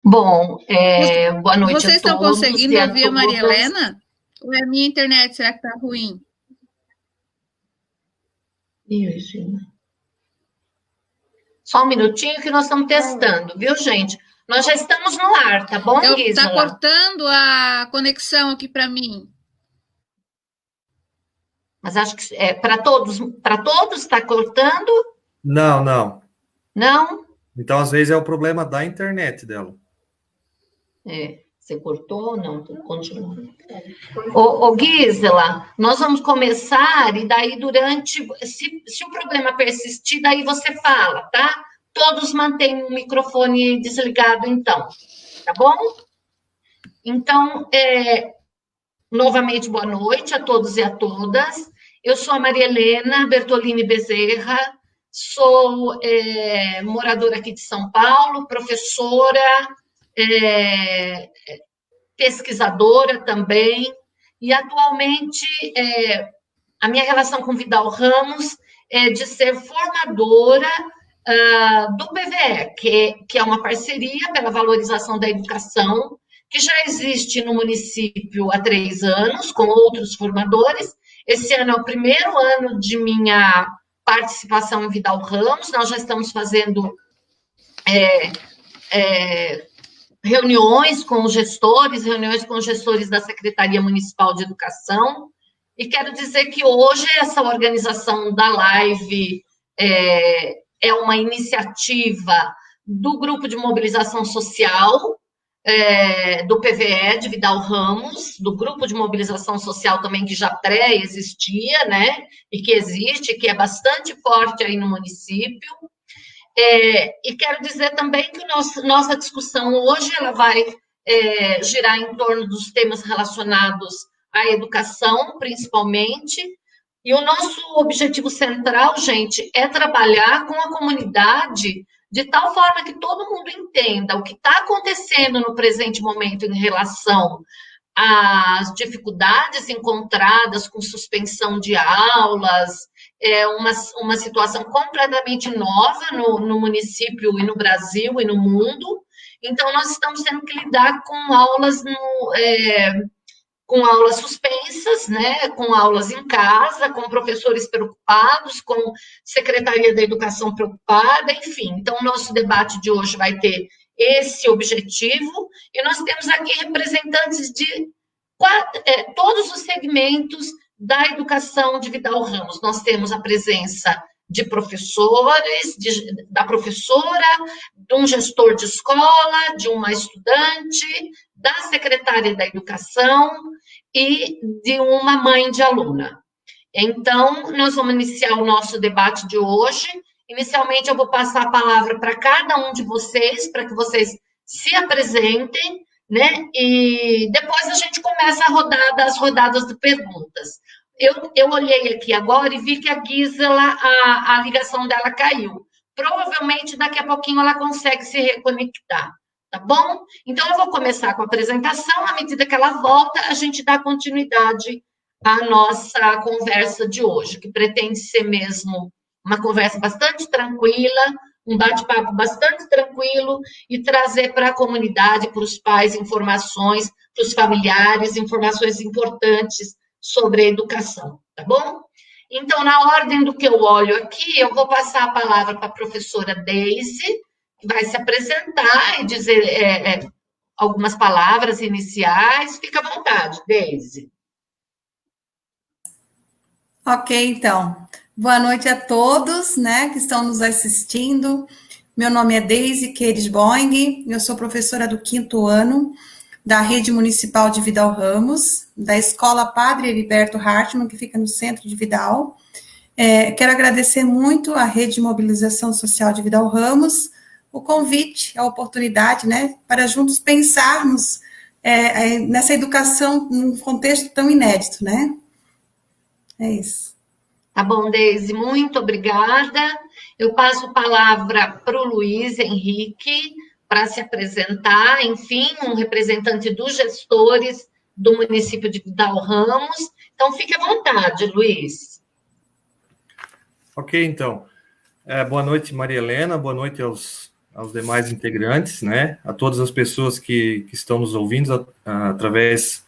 Bom, boa noite Vocês a estão todos conseguindo e a ouvir a Maria todas. Helena? Ou é a minha internet? Será que está ruim? Regina. Só um minutinho que nós estamos testando, viu, gente? Nós já estamos no ar, tá bom, Está Gisela? cortando a conexão aqui para mim. Mas acho que para todos está cortando? Não, não. Não? Então, às vezes, é o problema da internet dela. Você cortou? Não, continua. Ô, Gisela, nós vamos começar e daí se o problema persistir, daí você fala, tá? Todos mantêm o microfone desligado, então, tá bom? Então, novamente, boa noite a todos e a todas. Eu sou a Maria Helena Bertolini Bezerra, sou moradora aqui de São Paulo, professora, pesquisadora também, e atualmente a minha relação com Vidal Ramos é de ser formadora do PVE, que é uma parceria pela valorização da educação, que já existe no município há 3 anos, com outros formadores. Esse ano é o primeiro ano de minha participação em Vidal Ramos, nós já estamos fazendo reuniões com os gestores da Secretaria Municipal de Educação, e quero dizer que hoje essa organização da live é uma iniciativa do Grupo de Mobilização Social, do PVE de Vidal Ramos, do Grupo de Mobilização Social também, que já pré-existia, né, e que existe, que é bastante forte aí no município. E quero dizer também que nossa discussão hoje ela vai girar em torno dos temas relacionados à educação, principalmente, e o nosso objetivo central, gente, é trabalhar com a comunidade de tal forma que todo mundo entenda o que está acontecendo no presente momento em relação às dificuldades encontradas com suspensão de aulas, uma situação completamente nova no município e no Brasil e no mundo. Então, nós estamos tendo que lidar com aulas suspensas, né, com aulas em casa, com professores preocupados, com Secretaria da Educação preocupada, enfim. Então, o nosso debate de hoje vai ter esse objetivo, e nós temos aqui representantes de todos os segmentos da educação de Vidal Ramos. Nós temos a presença de professores, da professora, de um gestor de escola, de uma estudante, da secretária da educação e de uma mãe de aluna. Então, nós vamos iniciar o nosso debate de hoje. Inicialmente, eu vou passar a palavra para cada um de vocês, para que vocês se apresentem, né? E depois a gente começa as rodadas de perguntas. Eu olhei aqui agora e vi que a Gisela, a ligação dela caiu. Provavelmente, daqui a pouquinho, ela consegue se reconectar, tá bom? Então, eu vou começar com a apresentação, à medida que ela volta, a gente dá continuidade à nossa conversa de hoje, que pretende ser mesmo uma conversa bastante tranquila, um bate-papo bastante tranquilo, e trazer para a comunidade, para os pais, informações, para os familiares, informações importantes sobre a educação, tá bom? Então, na ordem do que eu olho aqui, eu vou passar a palavra para a professora Deise, que vai se apresentar e dizer algumas palavras iniciais. Fica à vontade, Deise. Ok, então. Boa noite a todos, né, que estão nos assistindo. Meu nome é Deise Queires Boing, eu sou professora do 5º ano da Rede Municipal de Vidal Ramos, da Escola Padre Heriberto Hartmann, que fica no centro de Vidal. Quero agradecer muito à Rede de Mobilização Social de Vidal Ramos, o convite, a oportunidade, né, para juntos pensarmos nessa educação num contexto tão inédito, né? É isso. Tá bom, Deise, muito obrigada. Eu passo a palavra para o Luiz Henrique, para se apresentar, enfim, um representante dos gestores do município de Vidal Ramos. Então, fique à vontade, Luiz. Ok, então. Boa noite, Maria Helena, boa noite aos demais integrantes, né, a todas as pessoas que estão nos ouvindo através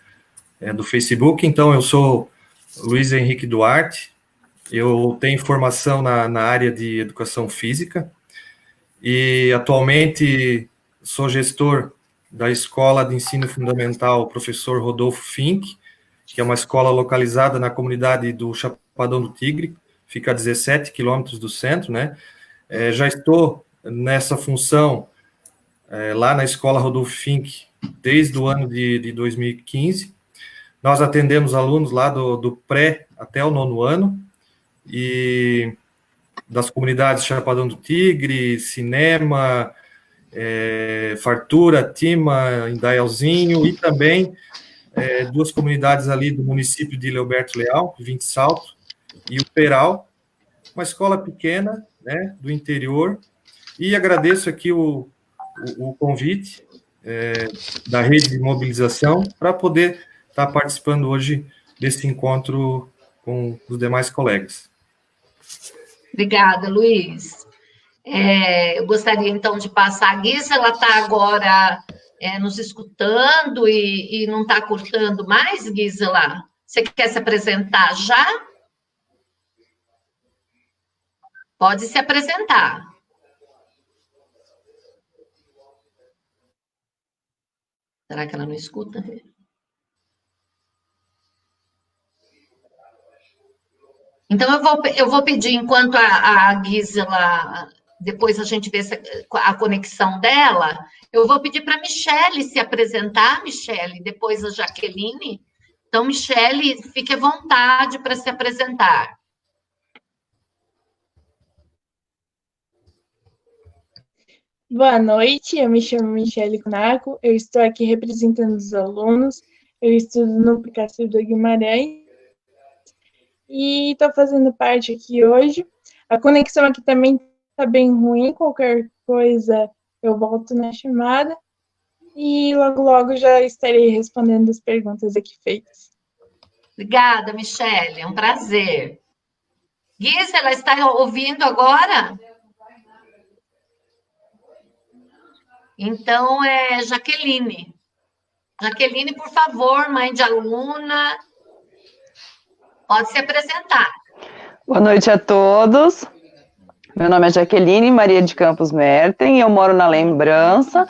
do Facebook. Então, eu sou Luiz Henrique Duarte, eu tenho formação na área de educação física e atualmente sou gestor da Escola de Ensino Fundamental Professor Rodolfo Fink, que é uma escola localizada na comunidade do Chapadão do Tigre, fica a 17 quilômetros do centro, né? Já estou nessa função lá na Escola Rodolfo Fink desde o ano de 2015. Nós atendemos alunos lá do pré até o 9º ano, e das comunidades Chapadão do Tigre, Cinema, Fartura, Tima, Indaialzinho, e também 2 comunidades ali do município de Leoberto Leal, 20 Salto, e o Peral, uma escola pequena, né, do interior. E agradeço aqui o convite da rede de mobilização para poder estar participando hoje desse encontro com os demais colegas. Obrigada, Luiz. Eu gostaria, então, de passar a Guisa. Ela está agora nos escutando e não está cortando mais, Gisela? Você quer se apresentar já? Pode se apresentar. Será que ela não escuta? Então, eu vou pedir, enquanto a Gisela, depois a gente vê a conexão dela, eu vou pedir para a Michele se apresentar, Michele, depois a Jaqueline. Então, Michele, fique à vontade para se apresentar. Boa noite, eu me chamo Michele Conaco, eu estou aqui representando os alunos, eu estudo no Picasso do Guimarães e estou fazendo parte aqui hoje. A conexão aqui também está bem ruim, qualquer coisa eu volto na chamada e logo, logo já estarei respondendo as perguntas aqui feitas. Obrigada, Michele, é um prazer. Gisela, está ouvindo agora? Então, Jaqueline. Jaqueline, por favor, mãe de aluna, pode se apresentar. Boa noite a todos. Meu nome é Jaqueline Maria de Campos Merten, eu moro na Lembrança,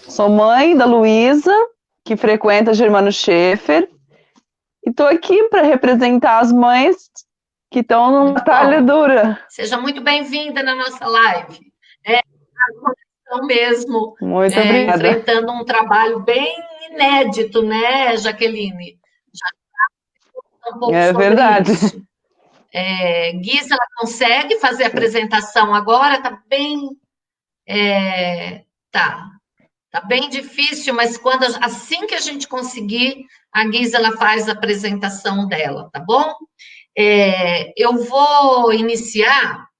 sou mãe da Luísa, que frequenta Germano Schaefer, e estou aqui para representar as mães que estão numa batalha dura. Seja muito bem-vinda na nossa live. Mesmo, muito obrigada. Enfrentando um trabalho bem inédito, né, Jaqueline? Já um pouco sobre verdade. Isso. Gisela consegue fazer a apresentação agora? Está bem, tá bem difícil, mas assim que a gente conseguir, a Gisela faz a apresentação dela, tá bom? Eu vou iniciar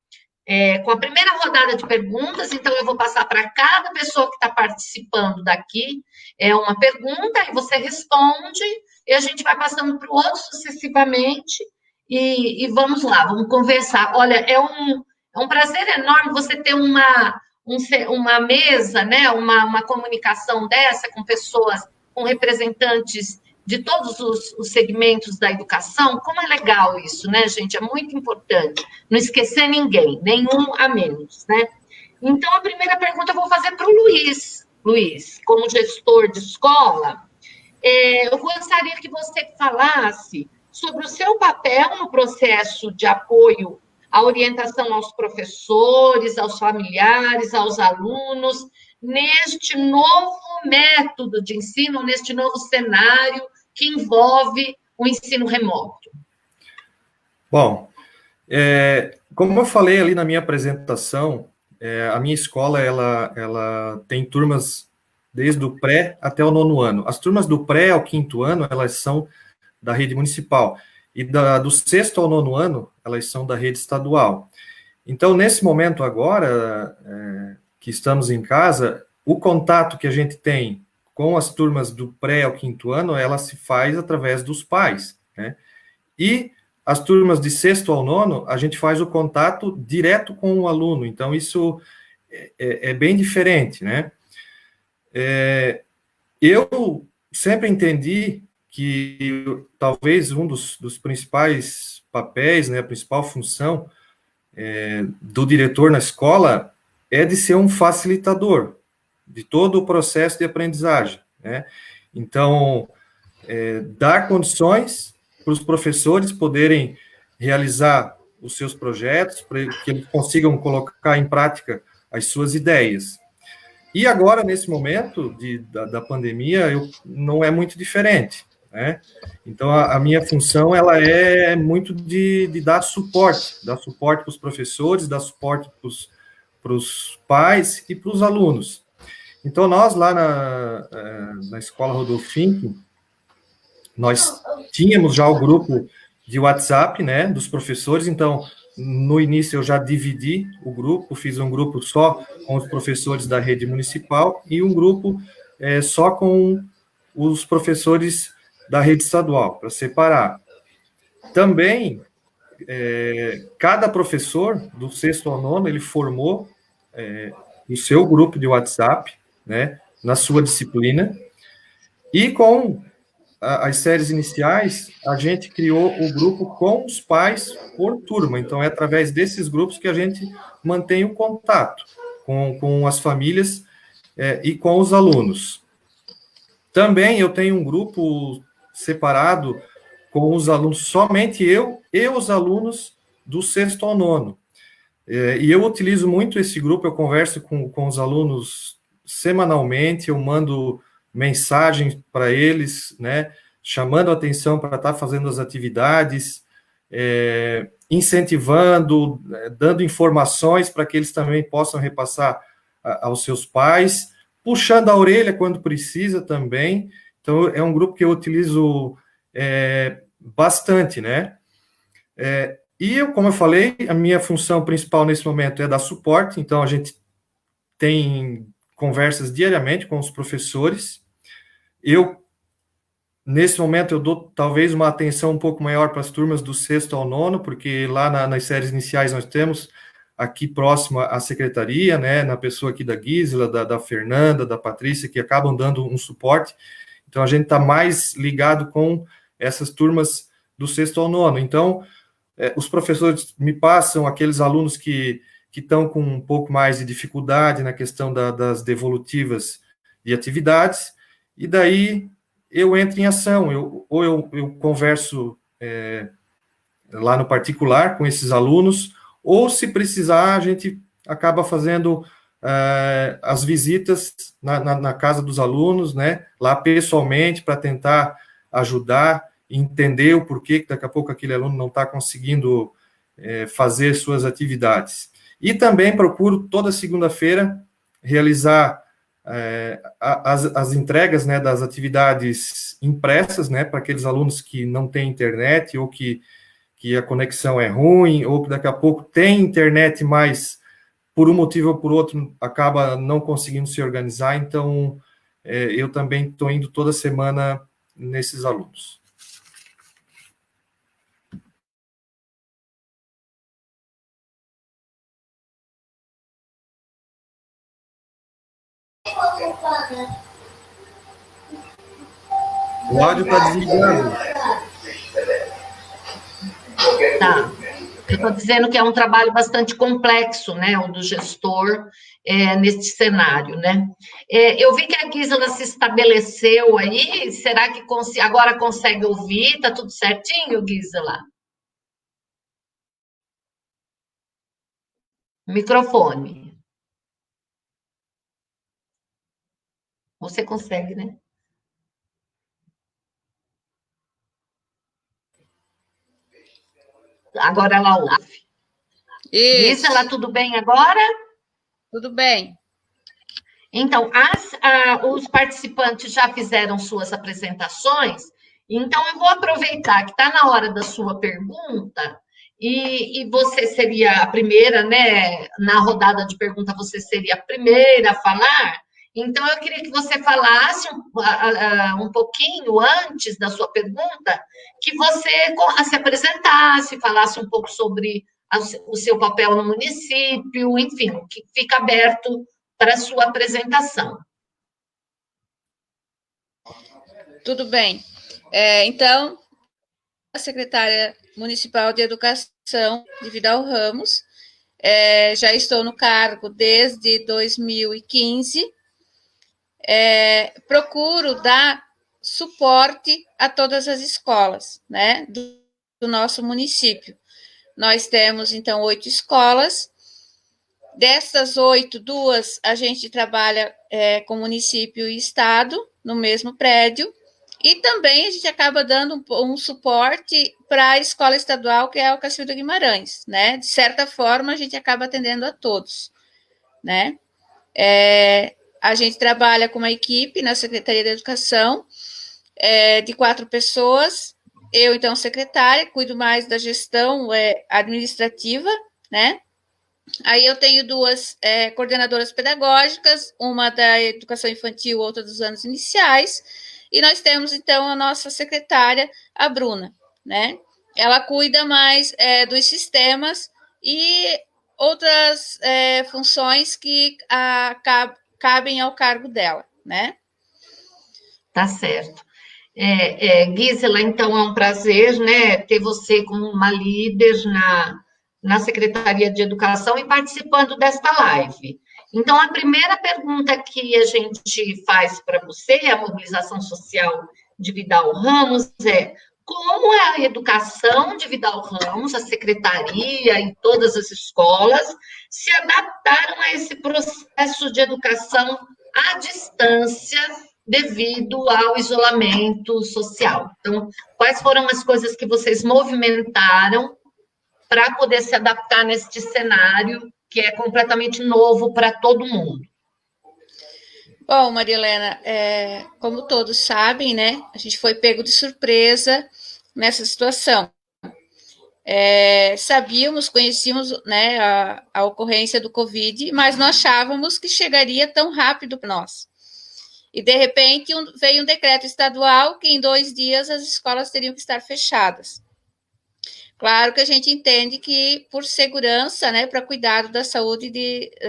com a primeira rodada de perguntas, então eu vou passar para cada pessoa que está participando daqui uma pergunta, e você responde, e a gente vai passando para o outro sucessivamente, e vamos lá, vamos conversar. Olha, é um prazer enorme você ter uma mesa, né, uma comunicação dessa com pessoas, com representantes de todos os segmentos da educação. Como é legal isso, né, gente? É muito importante. Não esquecer ninguém, nenhum a menos, né? Então, a primeira pergunta eu vou fazer para o Luiz. Luiz, como gestor de escola, eu gostaria que você falasse sobre o seu papel no processo de apoio à orientação aos professores, aos familiares, aos alunos, neste novo método de ensino, neste novo cenário que envolve o ensino remoto. Bom, como eu falei ali na minha apresentação, a minha escola ela tem turmas desde o pré até o 9º ano. As turmas do pré ao 5º ano, elas são da rede municipal, e do 6º ao 9º ano, elas são da rede estadual. Então, nesse momento agora, que estamos em casa, o contato que a gente tem com as turmas do pré ao 5º ano, ela se faz através dos pais, né? E as turmas de 6º ao 9º, a gente faz o contato direto com o aluno. Então, isso é bem diferente, né? Eu sempre entendi que talvez um dos principais papéis, né, a principal função do diretor na escola é de ser um facilitador de todo o processo de aprendizagem, né? Então, dar condições para os professores poderem realizar os seus projetos, para que eles consigam colocar em prática as suas ideias. E agora, nesse momento da pandemia, não é muito diferente, né? Então, a minha função, ela é muito de dar suporte para os professores, dar suporte para os pais e para os alunos. Então, nós lá na Escola Rodolfo Finck, nós tínhamos já o grupo de WhatsApp, né, dos professores. Então, no início eu já dividi o grupo, fiz um grupo só com os professores da rede municipal e um grupo só com os professores da rede estadual, para separar. Também, cada professor, do 6º ao 9º, ele formou o seu grupo de WhatsApp, né, na sua disciplina, e com as séries iniciais, a gente criou o grupo com os pais por turma. Então, é através desses grupos que a gente mantém o contato com as famílias e com os alunos. Também eu tenho um grupo separado com os alunos, somente eu e os alunos do 6º ao 9º. E eu utilizo muito esse grupo, eu converso com os alunos semanalmente, eu mando mensagens para eles, né, chamando a atenção para estar fazendo as atividades, incentivando, dando informações para que eles também possam repassar aos seus pais, puxando a orelha quando precisa também. Então, é um grupo que eu utilizo bastante, né? E, como eu falei, a minha função principal nesse momento é dar suporte, então a gente tem conversas diariamente com os professores. Nesse momento, eu dou talvez uma atenção um pouco maior para as turmas do 6º ao 9º, porque lá nas séries iniciais nós temos aqui próximo à secretaria, né, na pessoa aqui da Gisela, da Fernanda, da Patrícia, que acabam dando um suporte. Então, a gente está mais ligado com essas turmas do 6º ao 9º. Então, os professores me passam aqueles alunos que estão com um pouco mais de dificuldade na questão das devolutivas de atividades, e daí eu entro em ação, eu converso lá no particular com esses alunos, ou se precisar, a gente acaba fazendo as visitas na casa dos alunos, né, lá pessoalmente, para tentar ajudar, entender o porquê que daqui a pouco aquele aluno não está conseguindo fazer suas atividades. E também procuro, toda segunda-feira, realizar as entregas, né, das atividades impressas, né, para aqueles alunos que não têm internet, ou que a conexão é ruim, ou que daqui a pouco tem internet, mas por um motivo ou por outro acaba não conseguindo se organizar. Então, eu também estou indo toda semana nesses alunos. O áudio está desligado. Tá. Eu estou dizendo que é um trabalho bastante complexo, né, o do gestor neste cenário, né? Eu vi que a Gisela se estabeleceu aí, será que agora consegue ouvir? Está tudo certinho, Gisela? Microfone. Você consegue, né? Agora ela ouve. Isso. Gisela, tudo bem agora? Tudo bem. Então, os participantes já fizeram suas apresentações, então eu vou aproveitar que está na hora da sua pergunta, e você seria a primeira, né? Na rodada de pergunta, você seria a primeira a falar. Então, eu queria que você falasse um pouquinho antes da sua pergunta, que você se apresentasse, falasse um pouco sobre o seu papel no município, enfim, que fica aberto para a sua apresentação. Tudo bem. Então, a secretária municipal de Educação de Vidal Ramos, já estou no cargo desde 2015, procuro dar suporte a todas as escolas, né, do nosso município. Nós temos, então, 8 escolas. Dessas 8, 2 a gente trabalha com município e estado, no mesmo prédio, e também a gente acaba dando um suporte para a escola estadual, que é o Cacilda Guimarães, né? De certa forma, a gente acaba atendendo a todos, né? A gente trabalha com uma equipe na Secretaria da Educação, de 4 pessoas. Eu, então, secretária, cuido mais da gestão administrativa, né? Aí eu tenho 2 coordenadoras pedagógicas, uma da educação infantil, outra dos anos iniciais, e nós temos, então, a nossa secretária, a Bruna, né? Ela cuida mais dos sistemas e outras funções que cabem ao cargo dela, né? Tá certo. Gisela, então é um prazer, né, ter você como uma líder na Secretaria de Educação e participando desta live. Então, a primeira pergunta que a gente faz para você, a mobilização social de Vidal Ramos, como é a educação de Vidal Ramos, a secretaria e todas as escolas se adaptaram a esse processo de educação à distância devido ao isolamento social? Então, quais foram as coisas que vocês movimentaram para poder se adaptar neste cenário que é completamente novo para todo mundo? Bom, Marilena, como todos sabem, né, a gente foi pego de surpresa nessa situação. Sabíamos, conhecíamos, né, a ocorrência do Covid, mas não achávamos que chegaria tão rápido para nós. E, de repente, veio um decreto estadual que em 2 dias as escolas teriam que estar fechadas. Claro que a gente entende que, por segurança, né, para cuidado da saúde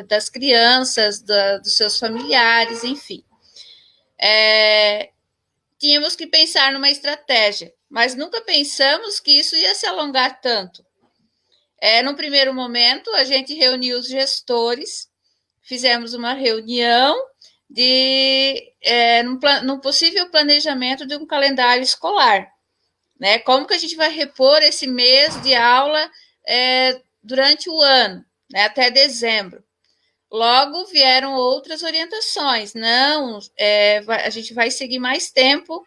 das crianças, dos seus familiares, enfim. Tínhamos que pensar numa estratégia, mas nunca pensamos que isso ia se alongar tanto. No primeiro momento, a gente reuniu os gestores, fizemos uma reunião num possível planejamento de um calendário escolar. Né? Como que a gente vai repor esse mês de aula durante o ano, né? Até dezembro. Logo vieram outras orientações. Não, a gente vai seguir mais tempo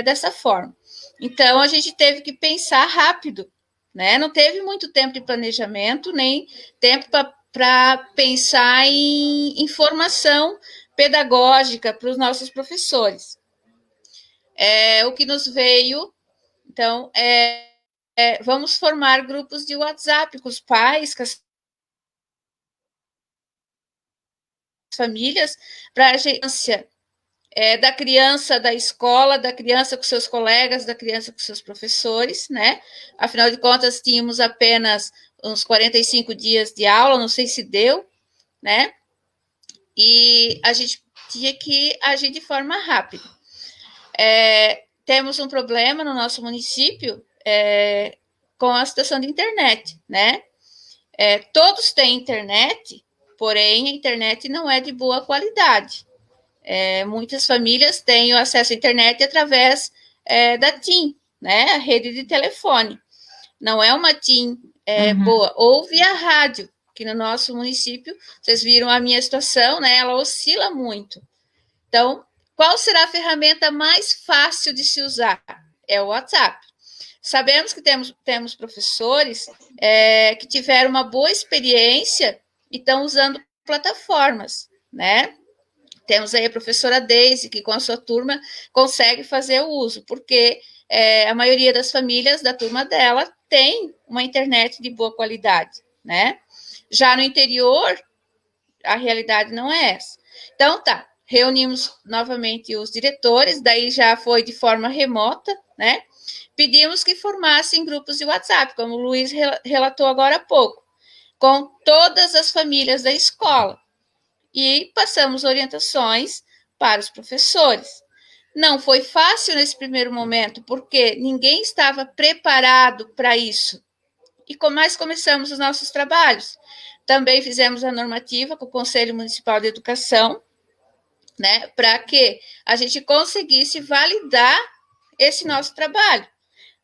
dessa forma. Então, a gente teve que pensar rápido, né? Não teve muito tempo de planejamento, nem tempo para pensar em formação pedagógica para os nossos professores. O que nos veio, então, vamos formar grupos de WhatsApp com os pais, com as famílias, para a agência da criança da escola, da criança com seus colegas, da criança com seus professores, né? Afinal de contas, tínhamos apenas uns 45 dias de aula, não sei se deu, né? E a gente tinha que agir de forma rápida. Temos um problema no nosso município com a situação de internet, né? Todos têm internet, porém a internet não é de boa qualidade. Muitas famílias têm o acesso à internet através da TIM, né? A rede de telefone. Não é uma TIM boa, ou via rádio, que no nosso município, vocês viram a minha situação, né? Ela oscila muito. Então, qual será a ferramenta mais fácil de se usar? É o WhatsApp. Sabemos que temos professores que tiveram uma boa experiência e estão usando plataformas, né? Temos aí a professora Deise, que com a sua turma consegue fazer o uso, porque a maioria das famílias da turma dela tem uma internet de boa qualidade, né? Já no interior, a realidade não é essa. Então, tá, reunimos novamente os diretores, daí já foi de forma remota, né? pedimos que formassem grupos de WhatsApp, como o Luiz relatou agora há pouco, com todas as famílias da escola. E passamos orientações para os professores. Não foi fácil nesse primeiro momento, porque ninguém estava preparado para isso. E mais começamos os nossos trabalhos. Também fizemos a normativa com o Conselho Municipal de Educação, né, para que a gente conseguisse validar esse nosso trabalho.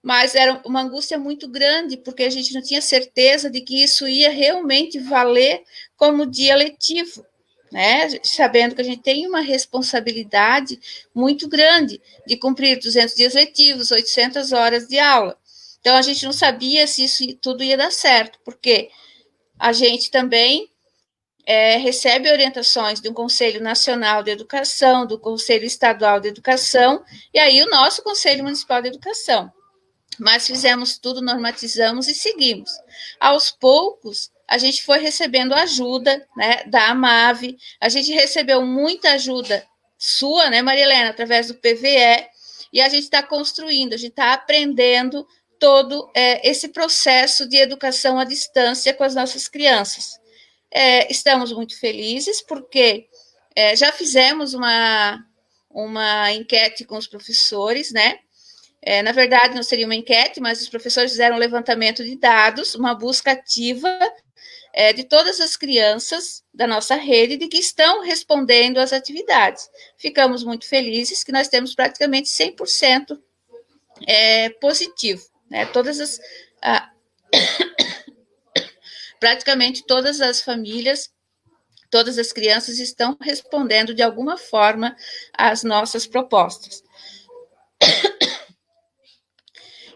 Mas era uma angústia muito grande, porque a gente não tinha certeza de que isso ia realmente valer como dia letivo, né? Sabendo que a gente tem uma responsabilidade muito grande de cumprir 200 dias letivos, 800 horas de aula. Então, a gente não sabia se isso tudo ia dar certo, porque a gente também recebe orientações do Conselho Nacional de Educação, do Conselho Estadual de Educação, e aí o nosso Conselho Municipal de Educação. Mas fizemos tudo, normatizamos e seguimos. Aos poucos, a gente foi recebendo ajuda, né, da AMAV, a gente recebeu muita ajuda sua, né, Maria Helena, através do PVE, e a gente está construindo, a gente está aprendendo todo esse processo de educação à distância com as nossas crianças. Estamos muito felizes, porque já fizemos uma enquete com os professores, né? Na verdade, não seria uma enquete, mas os professores fizeram um levantamento de dados, uma busca ativa de todas as crianças da nossa rede de que estão respondendo às atividades. Ficamos muito felizes que nós temos praticamente 100% positivo, né? Praticamente todas as famílias, todas as crianças estão respondendo de alguma forma às nossas propostas.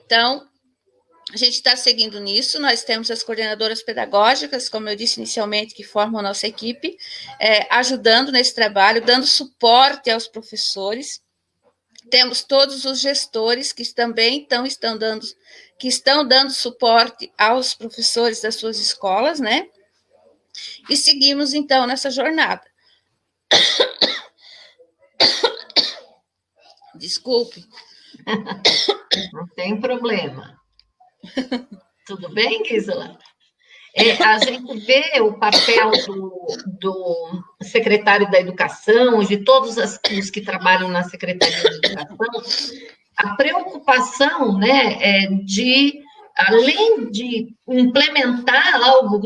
Então, a gente está seguindo nisso, nós temos as coordenadoras pedagógicas, como eu disse inicialmente, que formam a nossa equipe, ajudando nesse trabalho, dando suporte aos professores. Temos todos os gestores que também estão dando suporte aos professores das suas escolas, né? E seguimos, então, nessa jornada. Desculpe. Não tem problema. Tudo bem, Gisela? A gente vê o papel do secretário da Educação, de todos os que trabalham na Secretaria de Educação, a preocupação, né, de, além de implementar algo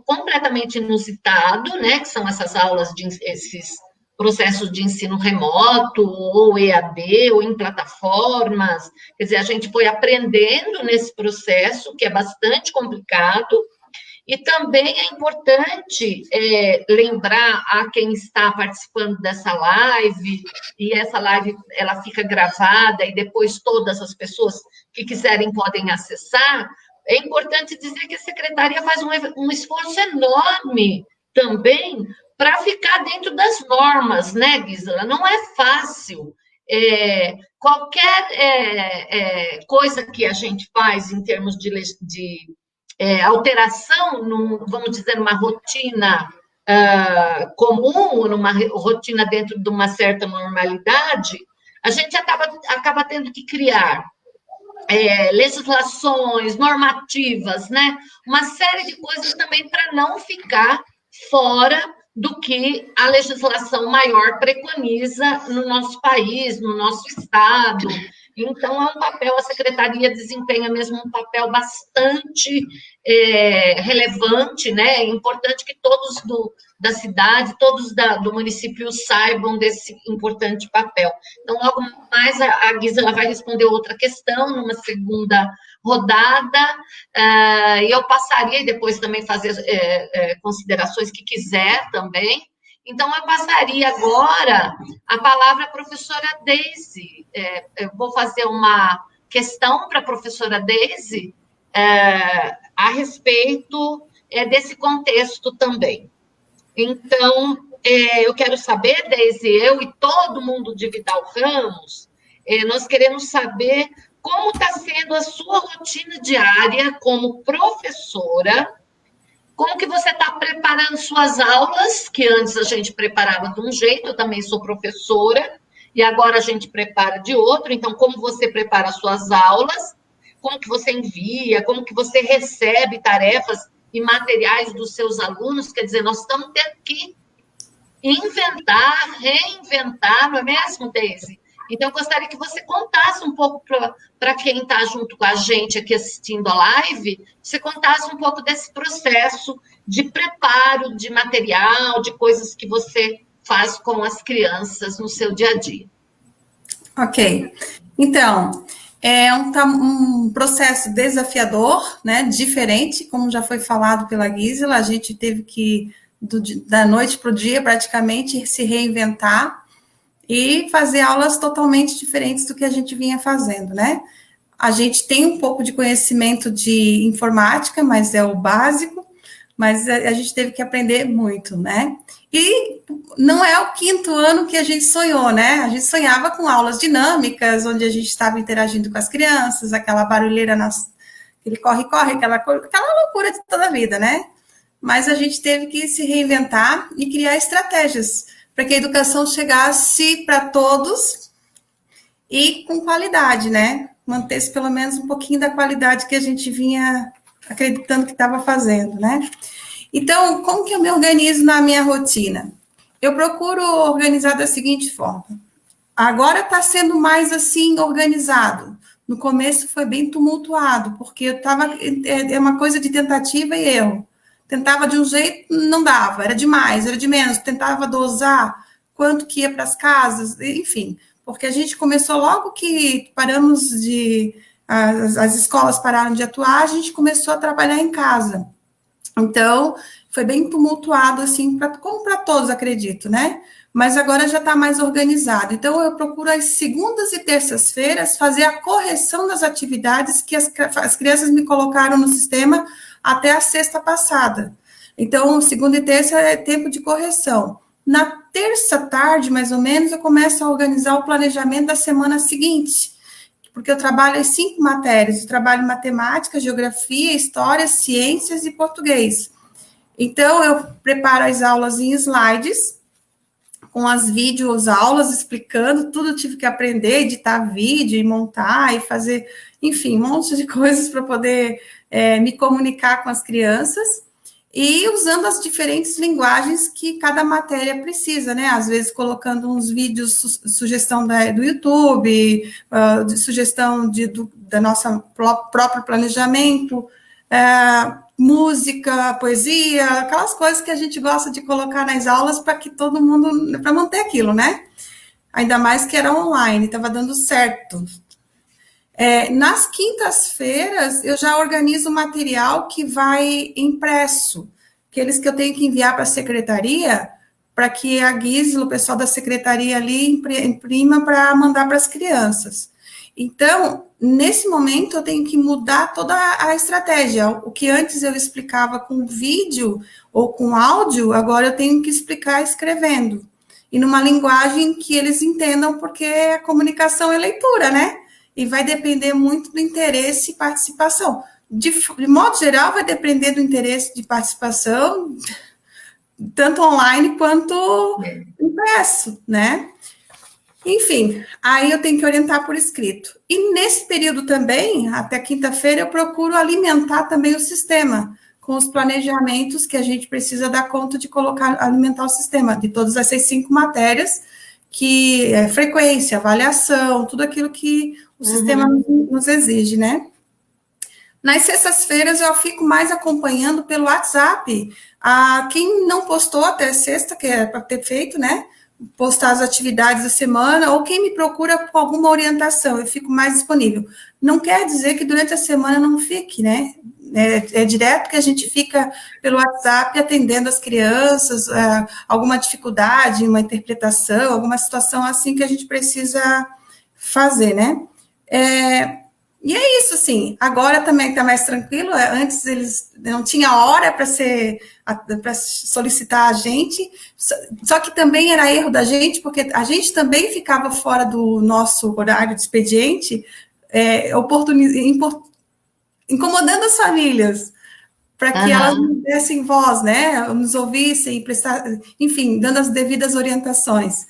completamente inusitado, né, que são essas aulas, esses processos de ensino remoto, ou EAD, ou em plataformas, quer dizer, a gente foi aprendendo nesse processo, que é bastante complicado, e também é importante lembrar a quem está participando dessa live, e essa live ela fica gravada, e depois todas as pessoas que quiserem podem acessar, é importante dizer que a Secretaria faz um esforço enorme também para ficar dentro das normas, né, Gisela? Não é fácil. Qualquer coisa que a gente faz em termos de alteração, vamos dizer, numa rotina comum, numa rotina dentro de uma certa normalidade, a gente acaba tendo que criar legislações, normativas, né? Uma série de coisas também para não ficar fora do que a legislação maior preconiza no nosso país, no nosso estado. Então, é um papel, a Secretaria desempenha mesmo um papel bastante relevante, né? É importante que todos da cidade, todos do município saibam desse importante papel. Então, logo mais, a Gisela vai responder outra questão numa segunda rodada, e eu passaria, e depois também fazer considerações que quiser também. Então, eu passaria agora a palavra à professora Deise. Eu vou fazer uma questão para a professora Deise a respeito desse contexto também. Então, eu quero saber, Deise, eu e todo mundo de Vidal Ramos, nós queremos saber como está sendo a sua rotina diária como professora. Como que você está preparando suas aulas, que antes a gente preparava de um jeito, eu também sou professora, e agora a gente prepara de outro. Então, como você prepara as suas aulas, como que você envia, como que você recebe tarefas e materiais dos seus alunos, quer dizer, nós estamos tendo que inventar, reinventar, não é mesmo, Deise? Então, eu gostaria que você contasse um pouco para quem está junto com a gente aqui assistindo a live, você contasse um pouco desse processo de preparo de material, de coisas que você faz com as crianças no seu dia a dia. Ok. Então, é um processo desafiador, né, diferente, como já foi falado pela Gisela, a gente teve que, da noite para o dia, praticamente, se reinventar e fazer aulas totalmente diferentes do que a gente vinha fazendo, né? A gente tem um pouco de conhecimento de informática, mas é o básico, mas a gente teve que aprender muito, né? E não é o 5º ano que a gente sonhou, né? A gente sonhava com aulas dinâmicas, onde a gente estava interagindo com as crianças, aquela barulheira, aquele corre-corre, aquela loucura de toda a vida, né? Mas a gente teve que se reinventar e criar estratégias para que a educação chegasse para todos e com qualidade, né? Mantesse pelo menos um pouquinho da qualidade que a gente vinha acreditando que estava fazendo, né? Então, como que eu me organizo na minha rotina? Eu procuro organizar da seguinte forma. Agora está sendo mais, assim, organizado. No começo foi bem tumultuado, porque é uma coisa de tentativa e erro. Tentava de um jeito, não dava, era demais, era de menos, tentava dosar quanto que ia para as casas, enfim, porque a gente começou logo que paramos as escolas pararam de atuar, a gente começou a trabalhar em casa. Então, foi bem tumultuado, assim, como para todos, acredito, né? Mas agora já está mais organizado. Então, eu procuro às segundas e terças-feiras fazer a correção das atividades que as crianças me colocaram no sistema até a sexta passada. Então, segunda e terça é tempo de correção. Na terça tarde, mais ou menos, eu começo a organizar o planejamento da semana seguinte, porque eu trabalho em 5 matérias. Eu trabalho matemática, geografia, história, ciências e português. Então, eu preparo as aulas em slides, com as videoaulas explicando tudo, eu tive que aprender, editar vídeo e montar e fazer, enfim, um monte de coisas para poder me comunicar com as crianças e usando as diferentes linguagens que cada matéria precisa, né? Às vezes colocando uns vídeos, sugestão do YouTube, sugestão da nossa próprio planejamento, música, poesia, aquelas coisas que a gente gosta de colocar nas aulas para que todo mundo, para manter aquilo, né? Ainda mais que era online, estava dando certo. Nas quintas-feiras, eu já organizo o material que vai impresso, aqueles que eu tenho que enviar para a secretaria, para que a Gisela, o pessoal da secretaria ali, imprima para mandar para as crianças. Então, nesse momento, eu tenho que mudar toda a estratégia. O que antes eu explicava com vídeo ou com áudio, agora eu tenho que explicar escrevendo. E numa linguagem que eles entendam, porque a comunicação é leitura, né? E vai depender muito do interesse e participação. De modo geral, vai depender do interesse de participação, tanto online quanto impresso, né? Enfim, aí eu tenho que orientar por escrito. E nesse período também, até quinta-feira, eu procuro alimentar também o sistema, com os planejamentos que a gente precisa dar conta de alimentar o sistema, de todas essas 5 matérias, que é frequência, avaliação, tudo aquilo que o sistema nos exige, né? Nas sextas-feiras, eu fico mais acompanhando pelo WhatsApp. Quem não postou até sexta, que é para ter feito, né? Postar as atividades da semana, ou quem me procura com alguma orientação, eu fico mais disponível. Não quer dizer que durante a semana não fique, né? É direto que a gente fica pelo WhatsApp atendendo as crianças, alguma dificuldade, uma interpretação, alguma situação assim que a gente precisa fazer, né? E é isso, assim. Agora também está mais tranquilo. Antes eles não tinha hora para solicitar a gente, só que também era erro da gente, porque a gente também ficava fora do nosso horário de expediente, incomodando as famílias, para que elas nos dessem voz, né? Nos ouvissem, enfim, dando as devidas orientações.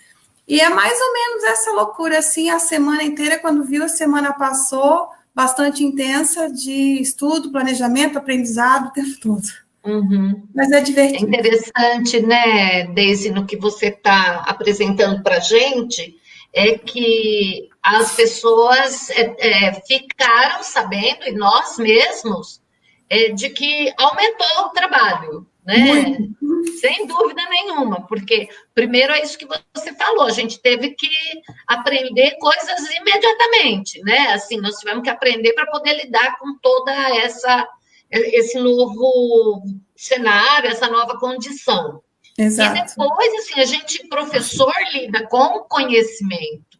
E é mais ou menos essa loucura, assim, a semana inteira, quando viu, a semana passou, bastante intensa de estudo, planejamento, aprendizado, o tempo todo. Uhum. Mas é É divertido. interessante, né, Daisy, no que você está apresentando para a gente, é que as pessoas ficaram sabendo, e nós mesmos, de que aumentou o trabalho, Muito. né? Sem dúvida nenhuma, porque primeiro é isso que você falou, a gente teve que aprender coisas imediatamente, né? Assim, nós tivemos que aprender para poder lidar com toda esse novo cenário, essa nova condição. E Exato. depois, assim, a gente, professor, lida com conhecimento.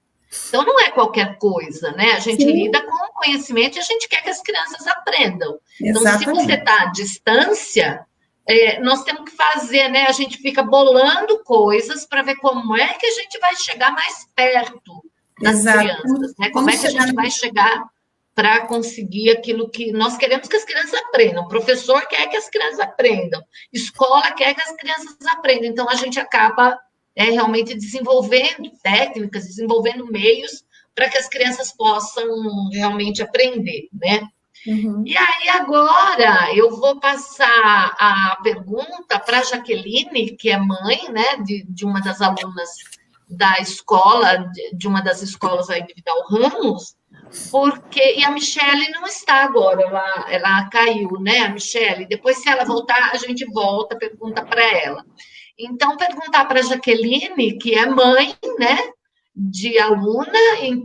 Então, não é qualquer coisa, né? A gente Sim, lida com conhecimento e a gente quer que as crianças aprendam. Então, se você exatamente. está à distância, nós temos que fazer, né? A gente fica bolando coisas para ver como é que a gente vai chegar mais perto das Exato. crianças, né? Como Como é que a chegar gente vai chegar para conseguir aquilo que nós queremos que as crianças aprendam. O professor quer que as crianças aprendam, escola quer que as crianças aprendam. Então, a gente acaba realmente desenvolvendo técnicas, desenvolvendo meios para que as crianças possam realmente aprender, né? Uhum. E aí, agora, eu vou passar a pergunta para a Jaqueline, que é mãe, né, de uma das alunas da escola, de uma das escolas aí de Vidal Ramos, porque, e a Michelle não está agora, ela caiu, né, a Michelle? Depois, se ela voltar, a gente volta, pergunta para ela. Então, perguntar para a Jaqueline, que é mãe, né, de aluna,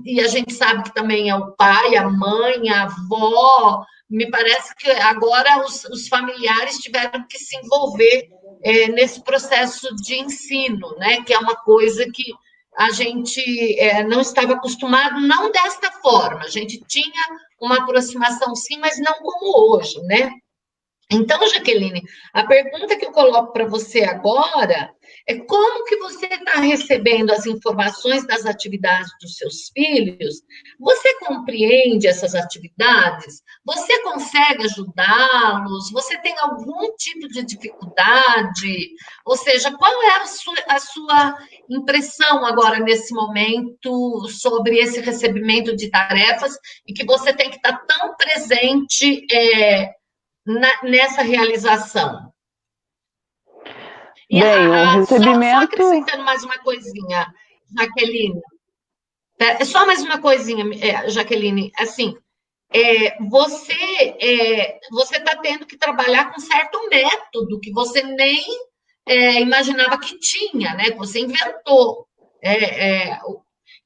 e a gente sabe que também é o pai, a mãe, a avó. Me parece que agora os familiares tiveram que se envolver nesse processo de ensino, né, que é uma coisa que a gente não estava acostumado, não desta forma. A gente tinha uma aproximação, sim, mas não como hoje, né? Então, Jaqueline, a pergunta que eu coloco para você agora é como que você está recebendo as informações das atividades dos seus filhos? Você compreende essas atividades? Você consegue ajudá-los? Você tem algum tipo de dificuldade? Ou seja, qual é a sua impressão agora, nesse momento, sobre esse recebimento de tarefas e que você tem que estar tão presente nessa realização? E Bem, o só recebimento. acrescentando mais uma coisinha, Jaqueline. Só mais uma coisinha, Jaqueline. Assim, você está tendo que trabalhar com certo método que você nem imaginava que tinha, né? Que você inventou.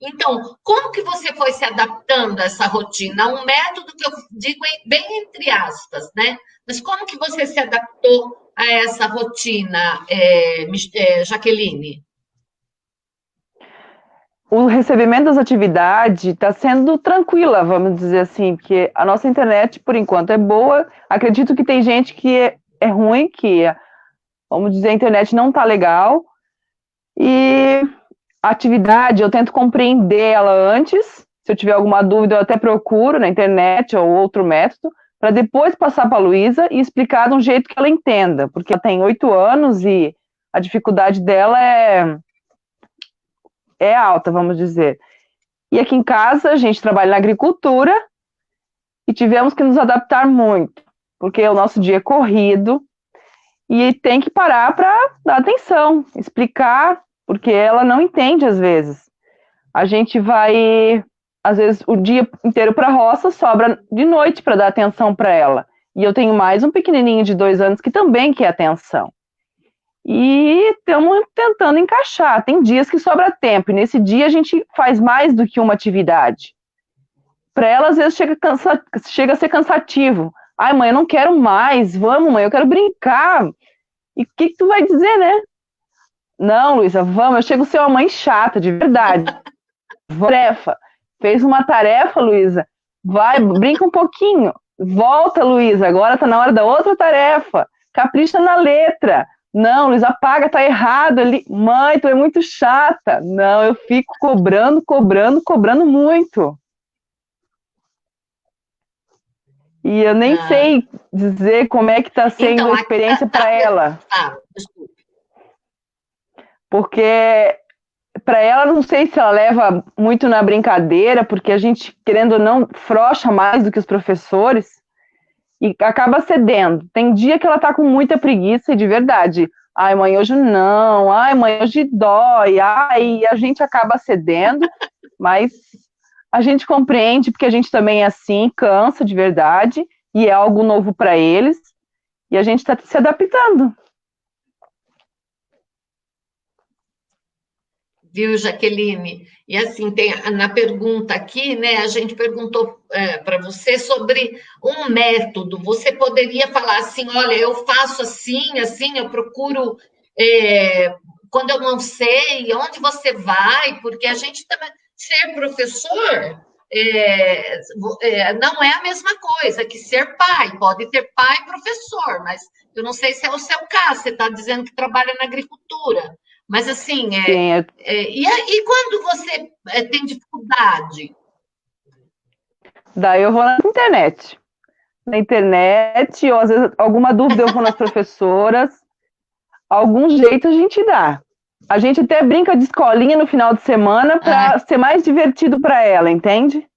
Então, como que você foi se adaptando a essa rotina? Um método que eu digo bem entre aspas, né? Mas como que você se adaptou a essa rotina, Jaqueline? O recebimento das atividades está sendo tranquila, vamos dizer assim, porque a nossa internet, por enquanto, é boa. Acredito que tem gente que é ruim, vamos dizer, a internet não está legal. E a atividade, eu tento compreender ela antes. Se eu tiver alguma dúvida, eu até procuro na internet ou outro método, para depois passar para a Luísa e explicar de um jeito que ela entenda, porque ela tem 8 anos e a dificuldade dela é alta, vamos dizer. E aqui em casa, a gente trabalha na agricultura e tivemos que nos adaptar muito, porque o nosso dia é corrido e tem que parar para dar atenção, explicar, porque ela não entende às vezes. A gente vai, às vezes, o dia inteiro para a roça, sobra de noite para dar atenção para ela. E eu tenho mais um pequenininho de 2 anos que também quer atenção. E estamos tentando encaixar. Tem dias que sobra tempo, e nesse dia a gente faz mais do que uma atividade. Para ela, às vezes, chega a ser cansativo. Ai, mãe, eu não quero mais. Vamos, mãe, eu quero brincar. E o que tu vai dizer, né? Não, Luísa, vamos. Eu chego a ser uma mãe chata, de verdade. Tarefa. Fez uma tarefa, Luísa. Vai, brinca um pouquinho. Volta, Luísa. Agora tá na hora da outra tarefa. Capricha na letra. Não, Luísa, apaga, tá errado ali. Mãe, tu é muito chata. Não, eu fico cobrando muito. E eu nem sei dizer como é que tá sendo Então, a experiência para ela. Desculpe. Porque para ela, não sei se ela leva muito na brincadeira, porque a gente, querendo ou não, frouxa mais do que os professores e acaba cedendo. Tem dia que ela tá com muita preguiça e de verdade. Ai, mãe, hoje não. Ai, mãe, hoje dói. Ai, e a gente acaba cedendo, mas a gente compreende, porque a gente também é assim, cansa de verdade, e é algo novo para eles, e a gente está se adaptando. Viu, Jaqueline? E assim, tem na pergunta aqui, né? A gente perguntou para você sobre um método. Você poderia falar assim: olha, eu faço assim, assim, eu procuro. Quando eu não sei, onde você vai? Porque a gente também. Ser professor não é a mesma coisa que ser pai. Pode ter pai e professor, mas eu não sei se é o seu caso. Você está dizendo que trabalha na agricultura. Mas assim, Sim, e quando você tem dificuldade? daí eu vou na internet. Na internet, ou às vezes alguma dúvida eu vou nas professoras. Algum jeito a gente dá. A gente até brinca de escolinha no final de semana para ser mais divertido para ela, entende?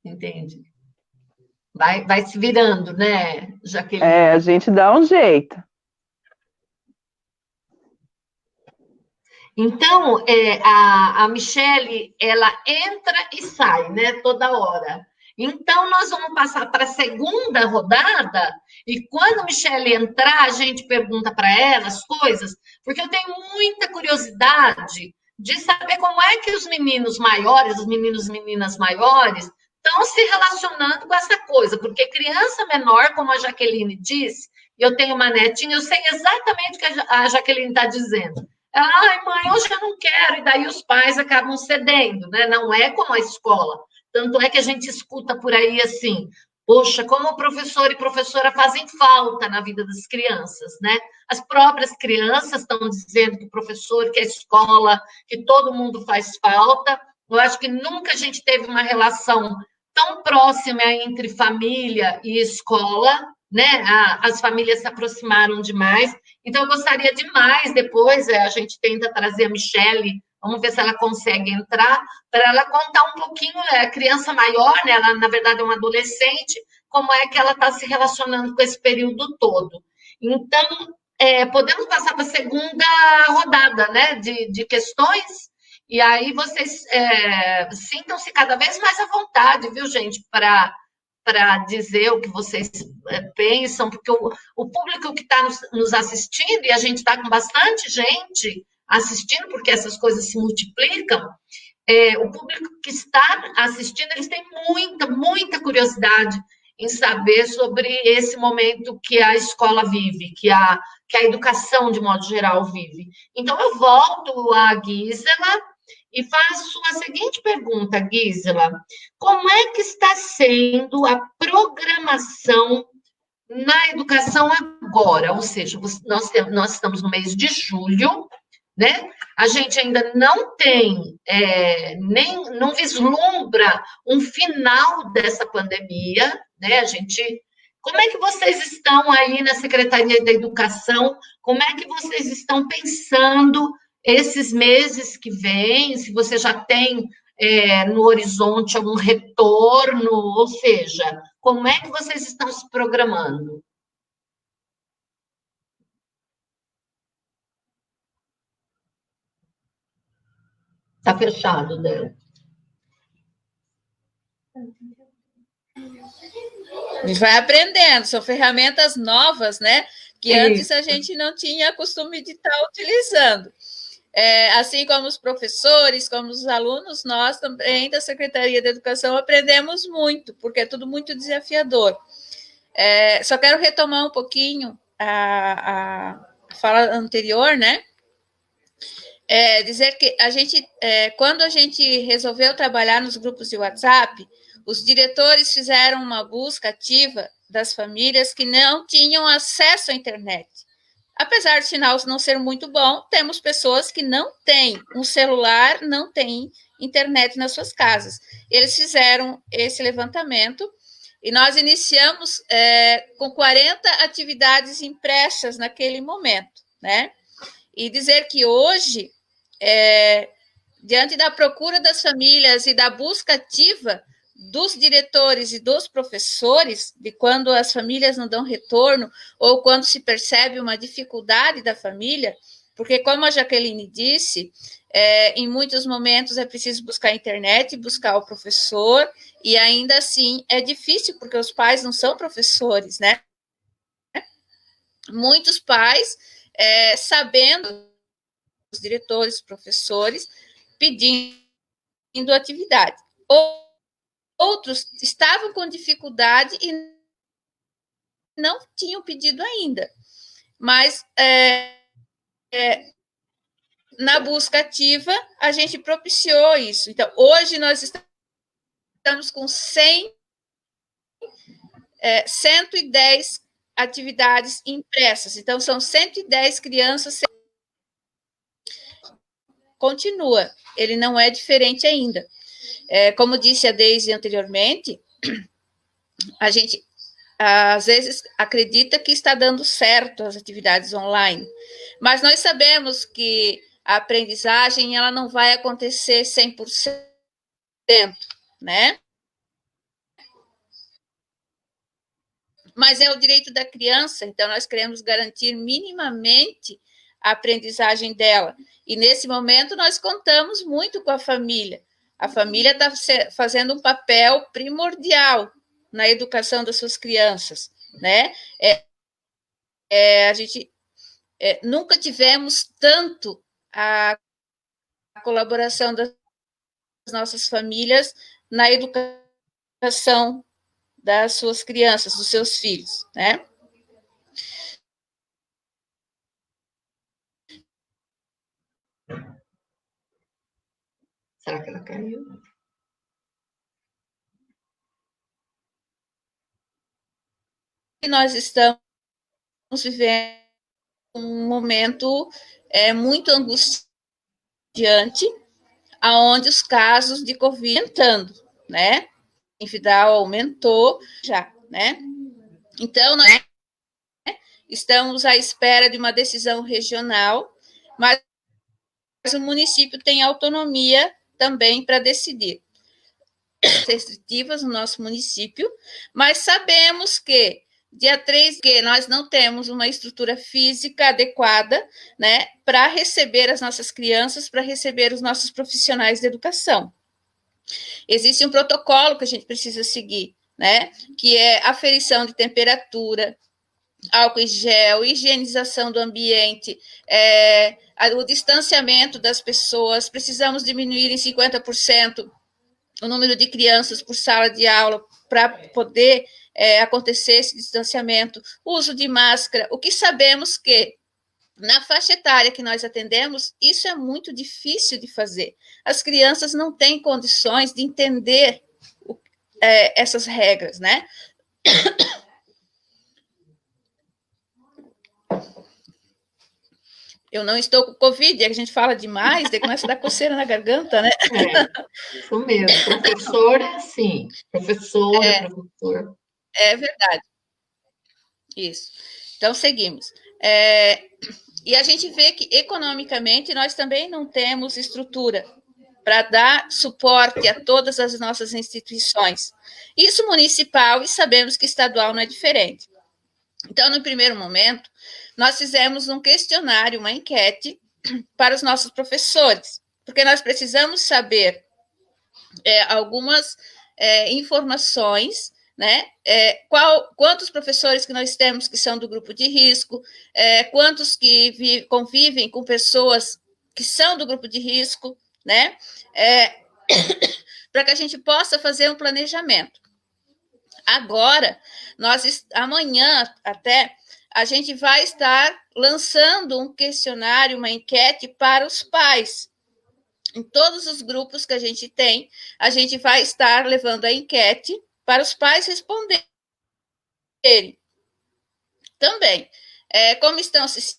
Entende. Vai se virando, né, Jaqueline? A gente dá um jeito. Então, a Michele, ela entra e sai, né, toda hora. Então, nós vamos passar para a segunda rodada, e quando a Michele entrar, a gente pergunta para ela as coisas, porque eu tenho muita curiosidade de saber como é que os meninos maiores, os meninos e meninas maiores, estão se relacionando com essa coisa, porque criança menor, como a Jaqueline disse, eu tenho uma netinha, eu sei exatamente o que a Jaqueline está dizendo. Ai, mãe, hoje eu não quero, e daí os pais acabam cedendo, né? Não é como a escola. Tanto é que a gente escuta por aí assim, poxa, como o professor e professora fazem falta na vida das crianças, né? As próprias crianças estão dizendo que o professor, que a escola, que todo mundo faz falta. Eu acho que nunca a gente teve uma relação tão próxima entre família e escola, né? As famílias se aproximaram demais. Então, eu gostaria demais, depois a gente tenta trazer a Michele, vamos ver se ela consegue entrar, para ela contar um pouquinho, a criança maior, né? Ela, na verdade, é uma adolescente, como é que ela está se relacionando com esse período todo. Então, podemos passar para a segunda rodada, né, de questões, e aí vocês sintam-se cada vez mais à vontade, viu, gente, para dizer o que vocês pensam, porque o público que está nos assistindo, e a gente está com bastante gente assistindo, porque essas coisas se multiplicam, o público que está assistindo, eles têm muita, muita curiosidade em saber sobre esse momento que a escola vive, que a educação, de modo geral, vive. Então, eu volto à Gisela e faço a seguinte pergunta, Gisela: como é que está sendo a programação na educação agora? Ou seja, nós estamos no mês de julho, né? A gente ainda não tem, não vislumbra um final dessa pandemia, né? Como é que vocês estão aí na Secretaria da Educação? Como é que vocês estão pensando esses meses que vêm? Se você já tem no horizonte algum retorno, ou seja, como é que vocês estão se programando? Está fechado, né? A gente vai aprendendo, são ferramentas novas, né? Que antes a gente não tinha costume de estar utilizando. Assim como os professores, como os alunos, nós também da Secretaria da Educação aprendemos muito, porque é tudo muito desafiador. Só quero retomar um pouquinho a fala anterior, né? Dizer que quando a gente resolveu trabalhar nos grupos de WhatsApp, os diretores fizeram uma busca ativa das famílias que não tinham acesso à internet. Apesar do sinal não ser muito bom, temos pessoas que não têm um celular, não têm internet nas suas casas. Eles fizeram esse levantamento e nós iniciamos com 40 atividades impressas naquele momento, né? e dizer que hoje, diante da procura das famílias e da busca ativa dos diretores e dos professores, de quando as famílias não dão retorno ou quando se percebe uma dificuldade da família, porque, como a Jaqueline disse, em muitos momentos é preciso buscar a internet, buscar o professor, e ainda assim é difícil, porque os pais não são professores, né? Muitos pais, sabendo, os diretores, professores, pedindo atividade. Outros estavam com dificuldade e não tinham pedido ainda. Mas, na busca ativa, a gente propiciou isso. Então, hoje nós estamos com 110 atividades impressas. Então, são 110 crianças. Continua, ele não é diferente ainda. Como disse a Deise anteriormente, a gente às vezes acredita que está dando certo as atividades online, mas nós sabemos que a aprendizagem ela não vai acontecer 100%, né? Mas é o direito da criança, então nós queremos garantir minimamente a aprendizagem dela. E nesse momento nós contamos muito com a família. A família está fazendo um papel primordial na educação das suas crianças, né? A gente nunca tivemos tanto a colaboração das nossas famílias na educação das suas crianças, dos seus filhos, né? Será que ela caiu? E nós estamos vivendo um momento muito angustiante, aonde os casos de Covid aumentando, né? O infidal aumentou já, né? Então, nós estamos à espera de uma decisão regional, mas o município tem autonomia também para decidir. Restritivas no nosso município, mas sabemos que dia 3, que nós não temos uma estrutura física adequada, né, para receber as nossas crianças, para receber os nossos profissionais de educação. Existe um protocolo que a gente precisa seguir, né, que é aferição de temperatura, álcool em gel, higienização do ambiente, o distanciamento das pessoas, precisamos diminuir em 50% o número de crianças por sala de aula para poder acontecer esse distanciamento, uso de máscara, o que sabemos que na faixa etária que nós atendemos, isso é muito difícil de fazer. As crianças não têm condições de entender essas regras, né? Eu não estou com Covid, a gente fala demais, daí começa a dar coceira na garganta, né? Isso mesmo. Professor é assim. Professora, professor. É verdade. Isso. Então, seguimos. E a gente vê que, economicamente, nós também não temos estrutura para dar suporte a todas as nossas instituições. Isso municipal, e sabemos que estadual não é diferente. Então, no primeiro momento, nós fizemos um questionário, uma enquete para os nossos professores, porque nós precisamos saber algumas informações, né? Quantos professores que nós temos que são do grupo de risco, quantos que convivem com pessoas que são do grupo de risco, né? Para que a gente possa fazer um planejamento. Agora, amanhã até, a gente vai estar lançando um questionário, uma enquete para os pais. Em todos os grupos que a gente tem, a gente vai estar levando a enquete para os pais responderem. Também, como estão se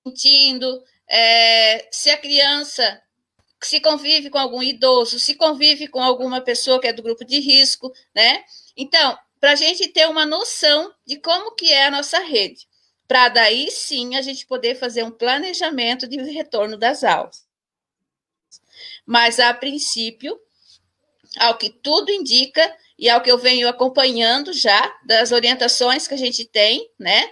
sentindo, se a criança se convive com algum idoso, se convive com alguma pessoa que é do grupo de risco, né? Então, para a gente ter uma noção de como que é a nossa rede. para daí sim a gente poder fazer um planejamento de retorno das aulas. Mas, a princípio, ao que tudo indica e ao que eu venho acompanhando já, das orientações que a gente tem, né?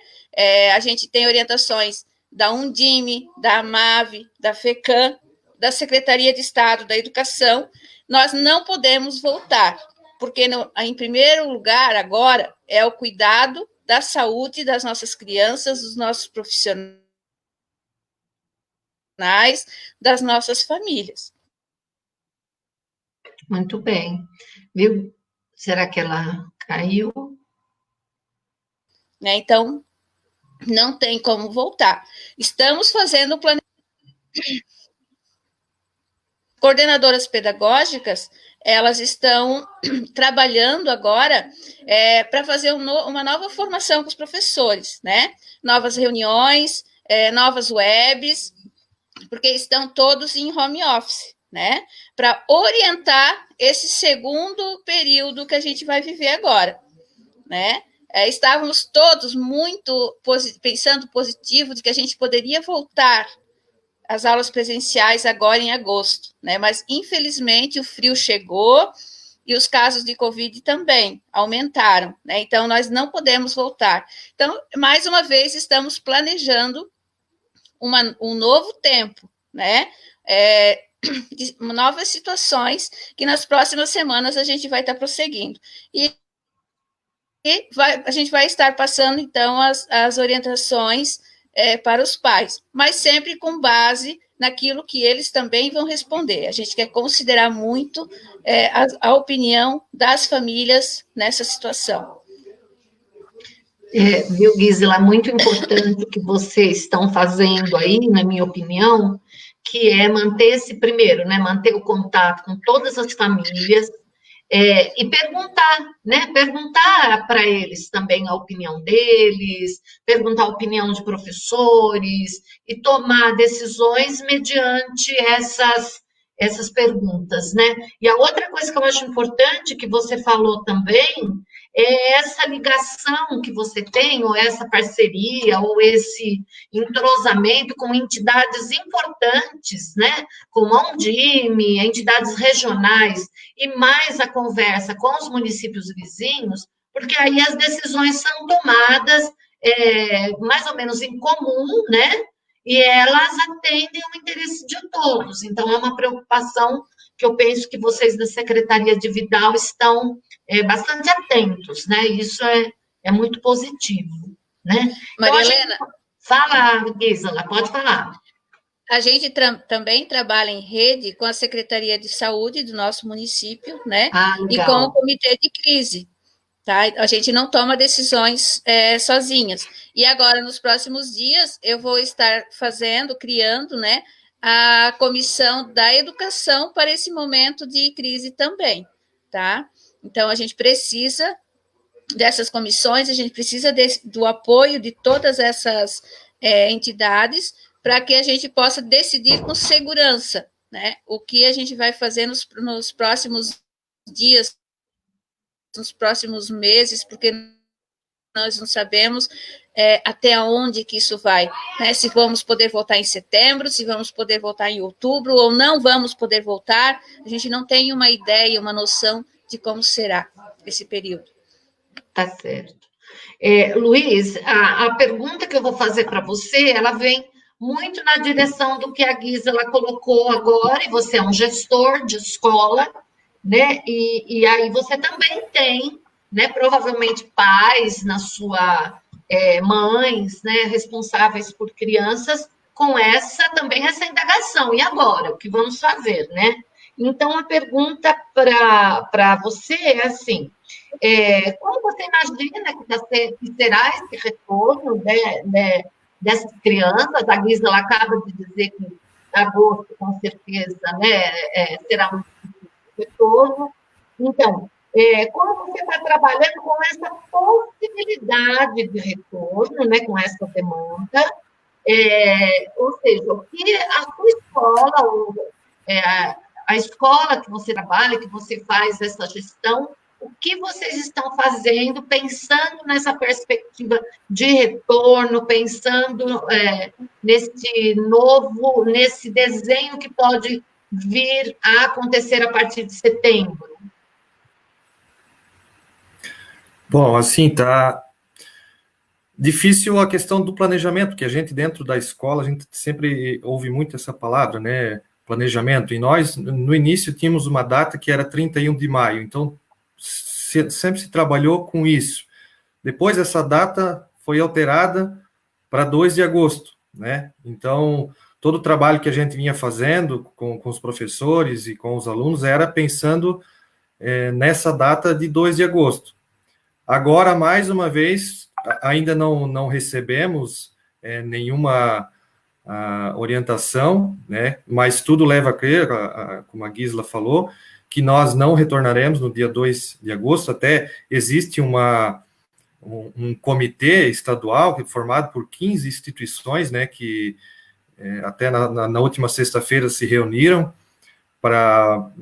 A gente tem orientações da Undime, da AMAV, da FECAM, da Secretaria de Estado da Educação. Nós não podemos voltar, porque, em primeiro lugar, agora, é o cuidado da saúde das nossas crianças, dos nossos profissionais, das nossas famílias. Muito bem. Viu? Será que ela caiu? Então, não tem como voltar. Estamos fazendo o planejamento. Coordenadoras pedagógicas, elas estão trabalhando agora para fazer uma nova formação com os professores, né? Novas reuniões, novas webs, porque estão todos em home office, né? Para orientar esse segundo período que a gente vai viver agora, né? Estávamos todos muito pensando positivo de que a gente poderia voltar às aulas presenciais agora em agosto, né? Mas, infelizmente, o frio chegou e os casos de Covid também aumentaram, né? Então, nós não podemos voltar. Então, mais uma vez, estamos planejando um novo tempo, né? Novas situações que nas próximas semanas a gente vai estar prosseguindo. E a gente vai estar passando, então, as orientações para os pais, mas sempre com base naquilo que eles também vão responder. A gente quer considerar muito a opinião das famílias nessa situação. Viu, Gisela, muito importante o que vocês estão fazendo aí, na minha opinião, que é manter primeiro, né, manter o contato com todas as famílias, e perguntar, né? Perguntar para eles também a opinião deles, perguntar a opinião de professores e tomar decisões mediante essas perguntas, né? E a outra coisa que eu acho importante que você falou também é essa ligação que você tem, ou essa parceria, ou esse entrosamento com entidades importantes, né? Como a Undime, entidades regionais, e mais a conversa com os municípios vizinhos, porque aí as decisões são tomadas mais ou menos em comum, né? E elas atendem o interesse de todos. Então, é uma preocupação que eu penso que vocês da Secretaria de Vidal estão bastante atentos, né? Isso é muito positivo, né? Maria Helena. Fala, Gisela, pode falar. A gente também trabalha em rede com a Secretaria de Saúde do nosso município, né? E com o Comitê de Crise. Tá? A gente não toma decisões sozinhas. E agora, nos próximos dias, eu vou estar criando, né, a comissão da educação para esse momento de crise também, tá? Então, a gente precisa dessas comissões, a gente precisa do apoio de todas essas entidades para que a gente possa decidir com segurança, né, o que a gente vai fazer nos próximos dias, nos próximos meses, porque nós não sabemos até onde que isso vai, né? Se vamos poder voltar em setembro, se vamos poder voltar em outubro, ou não vamos poder voltar, a gente não tem uma ideia, uma noção de como será esse período. Tá certo. Luiz, a pergunta que eu vou fazer para você, ela vem muito na direção do que a Gisela colocou agora, e você é um gestor de escola, né? E aí você também tem, né, provavelmente pais na sua mães, né, responsáveis por crianças com essa indagação. E agora, o que vamos fazer, né? Então a pergunta para você é assim: como você imagina que será esse retorno dessas crianças? A Gisela acaba de dizer que agosto, com certeza, né, será um retorno. Então, como você está trabalhando com essa possibilidade de retorno, né, com essa demanda, ou seja, o que a sua escola, a escola que você trabalha, que você faz essa gestão, o que vocês estão fazendo, pensando nessa perspectiva de retorno, pensando nesse desenho que pode vir a acontecer a partir de setembro? Bom, assim, tá difícil a questão do planejamento, que a gente dentro da escola, a gente sempre ouve muito essa palavra, né, planejamento, e nós, no início, tínhamos uma data que era 31 de maio, então sempre se trabalhou com isso. Depois essa data foi alterada para 2 de agosto, né, então todo o trabalho que a gente vinha fazendo com os professores e com os alunos era pensando nessa data de 2 de agosto. Agora, mais uma vez, ainda não recebemos nenhuma orientação, né? Mas tudo leva a crer, como a Gisela falou, que nós não retornaremos no dia 2 de agosto, até existe um comitê estadual formado por 15 instituições, né, que até na última sexta-feira se reuniram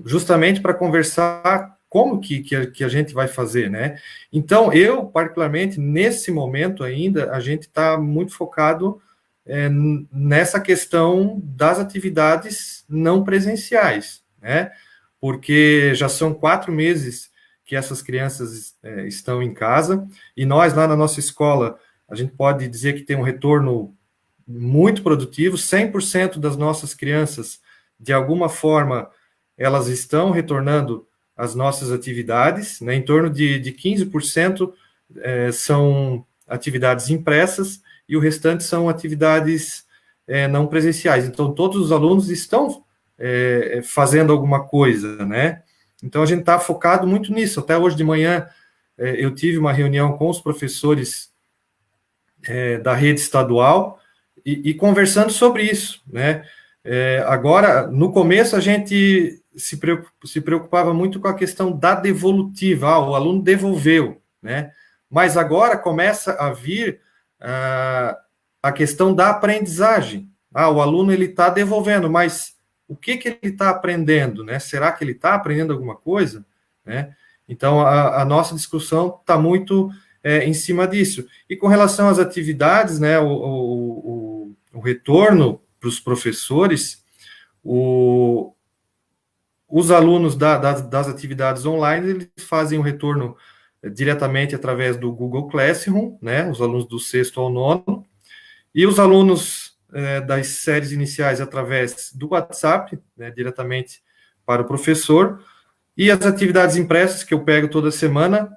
justamente para conversar como que a gente vai fazer, né? Então, eu, particularmente, nesse momento ainda, a gente está muito focado nessa questão das atividades não presenciais, né? Porque já são 4 meses que essas crianças estão em casa, e nós, lá na nossa escola, a gente pode dizer que tem um retorno muito produtivo, 100% das nossas crianças, de alguma forma, elas estão retornando as nossas atividades, né, em torno de 15% são atividades impressas e o restante são atividades não presenciais. Então, todos os alunos estão fazendo alguma coisa, né? Então, a gente está focado muito nisso. Até hoje de manhã, eu tive uma reunião com os professores da rede estadual e conversando sobre isso, né? Agora, no começo, a gente se preocupava muito com a questão da devolutiva, o aluno devolveu, né? Mas agora começa a vir a questão da aprendizagem. O aluno ele está devolvendo, mas o que ele está aprendendo, né? Será que ele está aprendendo alguma coisa, né? Então, a nossa discussão está muito em cima disso. E com relação às atividades, né, o retorno para os professores, os alunos das atividades online, eles fazem o retorno diretamente através do Google Classroom, né, os alunos do 6º ao 9º, e os alunos das séries iniciais através do WhatsApp, né, diretamente para o professor, e as atividades impressas que eu pego toda semana,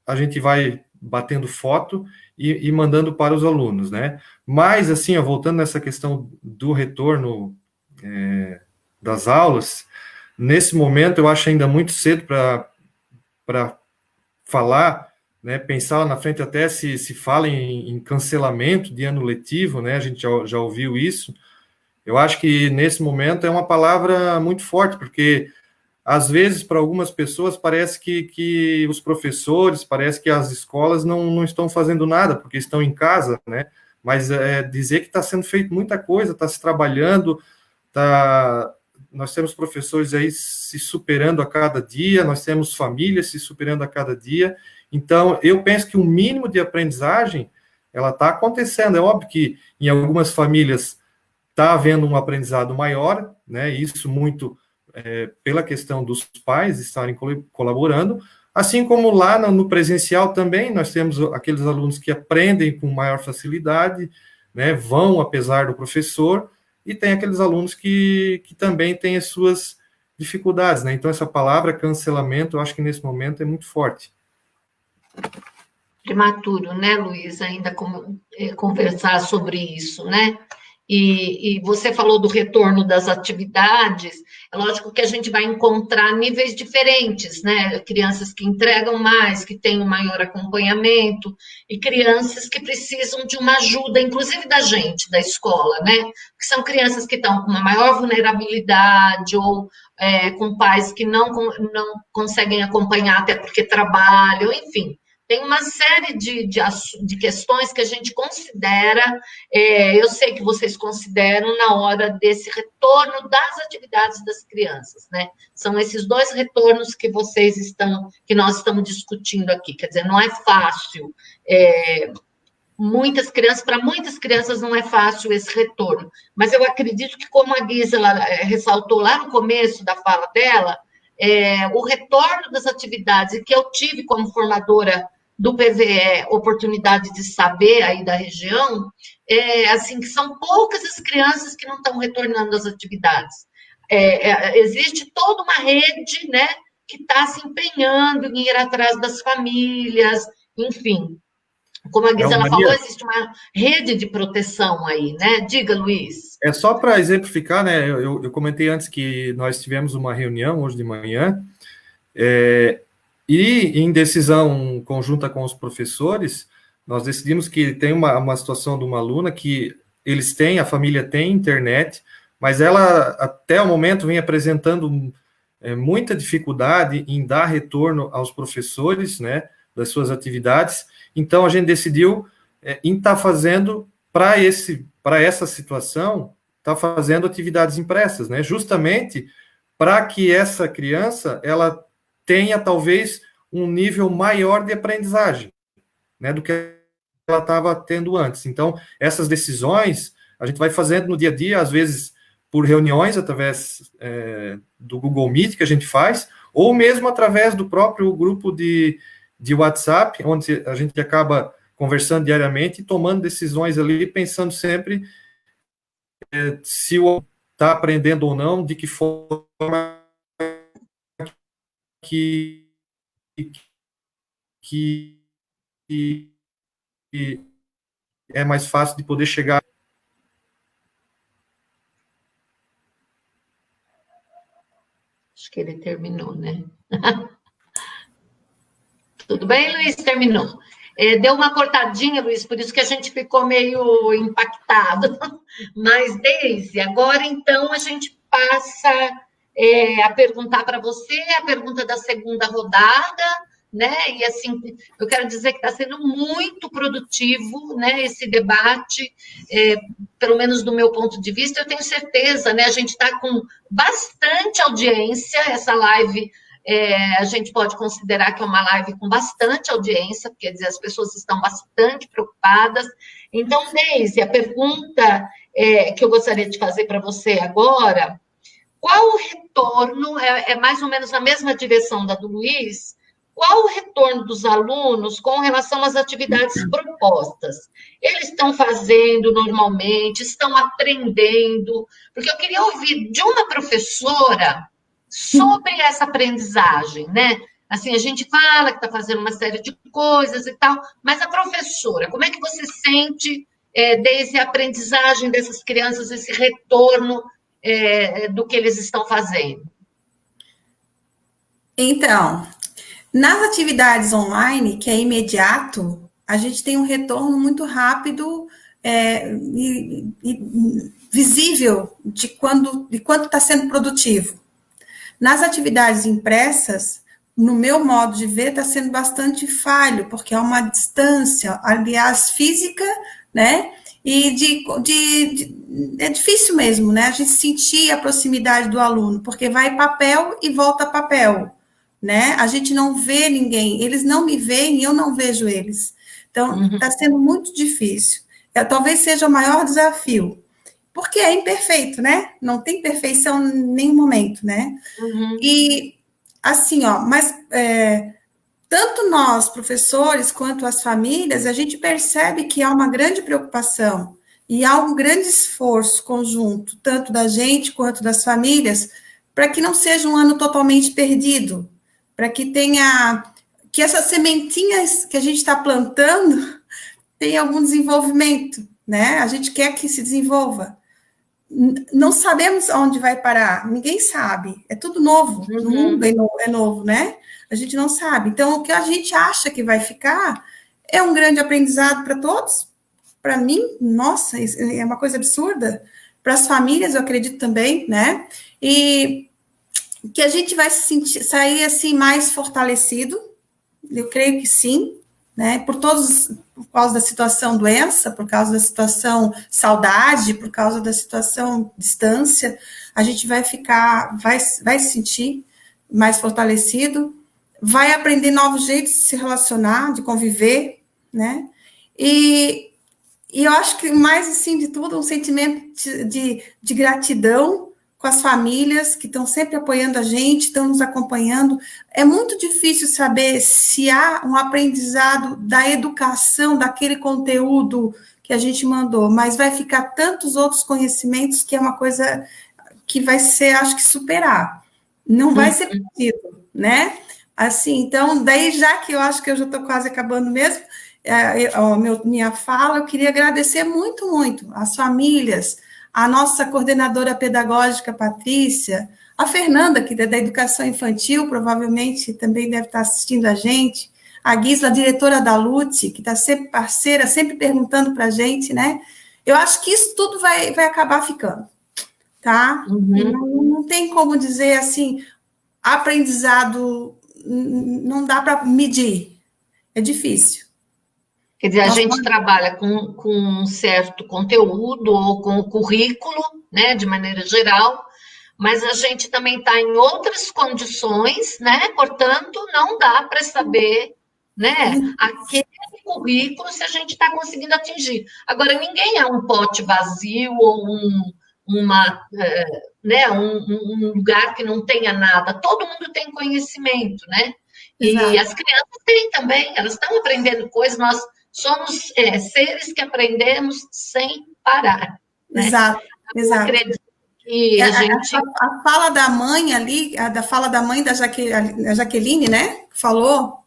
a gente vai batendo foto e mandando para os alunos, né? Mas, assim, voltando nessa questão do retorno das aulas, nesse momento eu acho ainda muito cedo para falar, né, pensar lá na frente até se fala em cancelamento de ano letivo, né, a gente já ouviu isso. Eu acho que nesse momento é uma palavra muito forte, porque às vezes para algumas pessoas parece que os professores, parece que as escolas não estão fazendo nada, porque estão em casa, né, mas dizer que está sendo feito muita coisa, está se trabalhando, nós temos professores aí se superando a cada dia, nós temos famílias se superando a cada dia. Então, eu penso que o mínimo de aprendizagem, ela está acontecendo. É óbvio que em algumas famílias está havendo um aprendizado maior, né? Isso muito pela questão dos pais estarem colaborando, assim como lá no presencial também, nós temos aqueles alunos que aprendem com maior facilidade, né? Vão apesar do professor, e tem aqueles alunos que também têm as suas dificuldades, né? Então, essa palavra cancelamento, eu acho que nesse momento é muito forte. Prematuro, né, Luiz, ainda conversar sobre isso, né? E você falou do retorno das atividades, é lógico que a gente vai encontrar níveis diferentes, né? Crianças que entregam mais, que têm um maior acompanhamento, e crianças que precisam de uma ajuda, inclusive da gente, da escola, né? Que são crianças que estão com uma maior vulnerabilidade, ou com pais que não conseguem acompanhar até porque trabalham, enfim. tem uma série de questões que a gente considera, eu sei que vocês consideram na hora desse retorno das atividades das crianças, né? São esses dois retornos que nós estamos discutindo aqui. Quer dizer, não é fácil. Para muitas crianças não é fácil esse retorno, mas eu acredito que, como a Gisela ressaltou lá no começo da fala dela, o retorno das atividades, que eu tive como formadora do PVE, oportunidade de saber aí da região, assim, que são poucas as crianças que não estão retornando às atividades. Existe toda uma rede, né, que está se empenhando em ir atrás das famílias, enfim. Como a Gisela falou, existe uma rede de proteção aí, né? Diga, Luiz. Só para exemplificar, né? Eu comentei antes que nós tivemos uma reunião hoje de manhã, e em decisão conjunta com os professores, nós decidimos que tem uma situação de uma aluna que a família tem internet, mas ela, até o momento, vem apresentando muita dificuldade em dar retorno aos professores, né, das suas atividades. Então, a gente decidiu em estar fazendo, para essa situação, estar fazendo atividades impressas, né, justamente para que essa criança, ela tenha, talvez, um nível maior de aprendizagem, né, do que ela estava tendo antes. Então, essas decisões, a gente vai fazendo no dia a dia, às vezes, por reuniões, através do Google Meet que a gente faz, ou mesmo através do próprio grupo de WhatsApp, onde a gente acaba conversando diariamente e tomando decisões ali, pensando sempre se o está aprendendo ou não, de que forma que é mais fácil de poder chegar. Acho que ele terminou, né? Tudo bem, Luiz? Terminou. Deu uma cortadinha, Luiz, por isso que a gente ficou meio impactado. Mas, Deise, agora, então, a gente passa a perguntar para você a pergunta da segunda rodada, né? E, assim, eu quero dizer que está sendo muito produtivo, né, esse debate, pelo menos do meu ponto de vista, eu tenho certeza, né? A gente está com bastante audiência, essa live... a gente pode considerar que é uma live com bastante audiência, quer dizer, as pessoas estão bastante preocupadas. Então, Deise, a pergunta que eu gostaria de fazer para você agora, qual o retorno, mais ou menos na mesma direção da do Luiz, qual o retorno dos alunos com relação às atividades propostas? Eles estão fazendo normalmente, estão aprendendo? Porque eu queria ouvir de uma professora sobre essa aprendizagem, né? Assim, a gente fala que está fazendo uma série de coisas e tal, mas a professora, como é que você sente desde a aprendizagem dessas crianças, esse retorno do que eles estão fazendo? Então, nas atividades online, que é imediato, a gente tem um retorno muito rápido e visível de quanto está sendo produtivo. Nas atividades impressas, no meu modo de ver, está sendo bastante falho, porque é uma distância, aliás, física, né? E é difícil mesmo, né? A gente sentir a proximidade do aluno, porque vai papel e volta papel, né? A gente não vê ninguém, eles não me veem e eu não vejo eles. Então, está sendo muito difícil. Talvez seja o maior desafio. Porque é imperfeito, né? Não tem perfeição em nenhum momento, né? Uhum. E, assim, mas tanto nós, professores, quanto as famílias, a gente percebe que há uma grande preocupação e há um grande esforço conjunto, tanto da gente quanto das famílias, para que não seja um ano totalmente perdido, para que que essas sementinhas que a gente está plantando tenham algum desenvolvimento, né? A gente quer que se desenvolva. Não sabemos onde vai parar, ninguém sabe, é tudo novo, no mundo é novo, né? A gente não sabe. Então, o que a gente acha que vai ficar é um grande aprendizado para todos. Para mim, nossa, é uma coisa absurda. Para as famílias, eu acredito também, né? E que a gente vai sair assim mais fortalecido, eu creio que sim, né, por causa da situação doença, por causa da situação saudade, por causa da situação distância, a gente vai se sentir mais fortalecido, vai aprender novos jeitos de se relacionar, de conviver, né, e eu acho que mais, assim, de tudo, um sentimento de gratidão com as famílias que estão sempre apoiando a gente, estão nos acompanhando. É muito difícil saber se há um aprendizado da educação, daquele conteúdo que a gente mandou, mas vai ficar tantos outros conhecimentos que é uma coisa que vai ser, acho que, superar. Não vai ser possível, né? Assim, então, daí, já que eu acho que eu já estou quase acabando mesmo, minha fala, eu queria agradecer muito, muito às famílias, a nossa coordenadora pedagógica, Patrícia, a Fernanda, que é da Educação Infantil, provavelmente também deve estar assistindo a gente, a Gisla, diretora da LUTE, que está sempre parceira, sempre perguntando para a gente, né? Eu acho que isso tudo vai acabar ficando, tá? Não tem como dizer, assim, aprendizado não dá para medir, é difícil. Quer dizer, a gente trabalha com um certo conteúdo ou com o currículo, né, de maneira geral, mas a gente também está em outras condições, né, portanto, não dá para saber, né, aquele currículo se a gente está conseguindo atingir. Agora, ninguém é um pote vazio ou um lugar que não tenha nada, todo mundo tem conhecimento, né? Exato. E as crianças têm também, elas estão aprendendo coisas, nós somos seres que aprendemos sem parar. Né? Exato. Eu acredito que a gente... A fala da mãe ali, da fala da mãe da Jaqueline, né, falou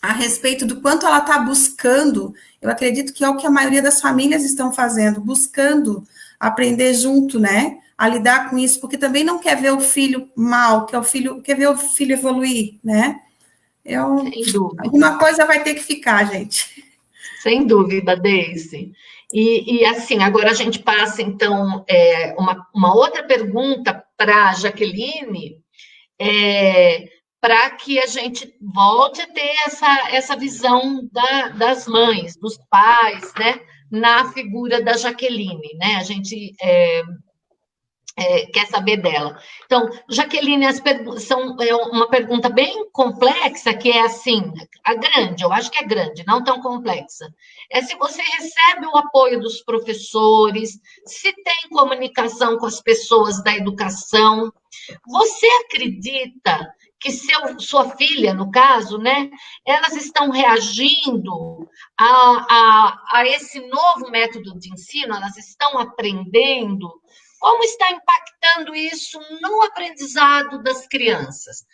a respeito do quanto ela está buscando, eu acredito que é o que a maioria das famílias estão fazendo, buscando aprender junto, né, a lidar com isso, porque também não quer ver o filho mal, quer ver o filho evoluir, né. Sem dúvida. Alguma coisa vai ter que ficar, gente. Sem dúvida, Deise. E assim, agora a gente passa, então, uma outra pergunta para a Jaqueline, para que a gente volte a ter essa visão das mães, dos pais, né, na figura da Jaqueline, né? A gente quer saber dela. Então, Jaqueline, são uma pergunta bem complexa, que é assim, eu acho que é grande, não tão complexa. É se você recebe o apoio dos professores, se tem comunicação com as pessoas da educação. Você acredita que sua filha, no caso, né, elas estão reagindo a esse novo método de ensino, elas estão aprendendo? Como está impactando isso no aprendizado das crianças?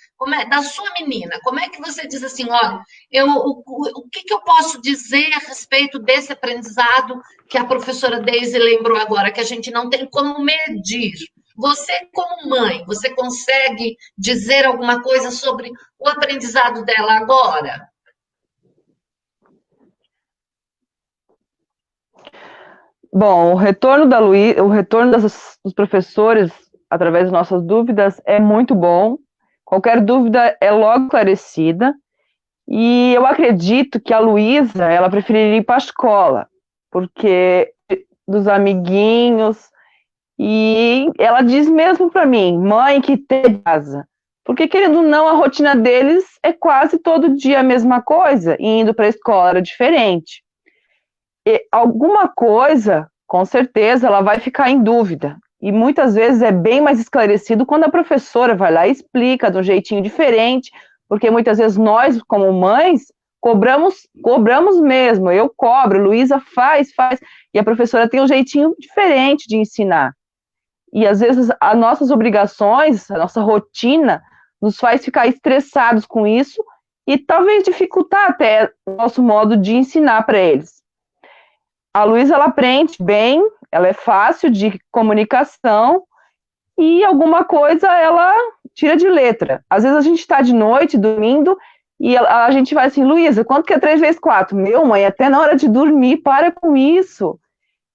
Da sua menina, como é que você diz assim, olha, o que eu posso dizer a respeito desse aprendizado que a professora Deise lembrou agora, que a gente não tem como medir? Você, como mãe, você consegue dizer alguma coisa sobre o aprendizado dela agora? Bom, o retorno dos professores através das nossas dúvidas é muito bom. Qualquer dúvida é logo esclarecida. E eu acredito que a Luísa, ela preferiria ir para a escola, porque dos amiguinhos. E ela diz mesmo para mim, mãe, que tem casa. Porque, querendo ou não, a rotina deles é quase todo dia a mesma coisa, e indo para a escola era diferente. E alguma coisa, com certeza, ela vai ficar em dúvida. E muitas vezes é bem mais esclarecido quando a professora vai lá e explica de um jeitinho diferente, porque muitas vezes nós, como mães, cobramos mesmo. Eu cobro, Luísa faz, e a professora tem um jeitinho diferente de ensinar. E às vezes as nossas obrigações, a nossa rotina, nos faz ficar estressados com isso e talvez dificultar até o nosso modo de ensinar para eles. A Luísa, ela aprende bem, ela é fácil de comunicação e alguma coisa ela tira de letra. Às vezes a gente está de noite, dormindo, e a gente vai assim, Luísa, quanto que é 3 vezes 4? Meu, mãe, até na hora de dormir, para com isso.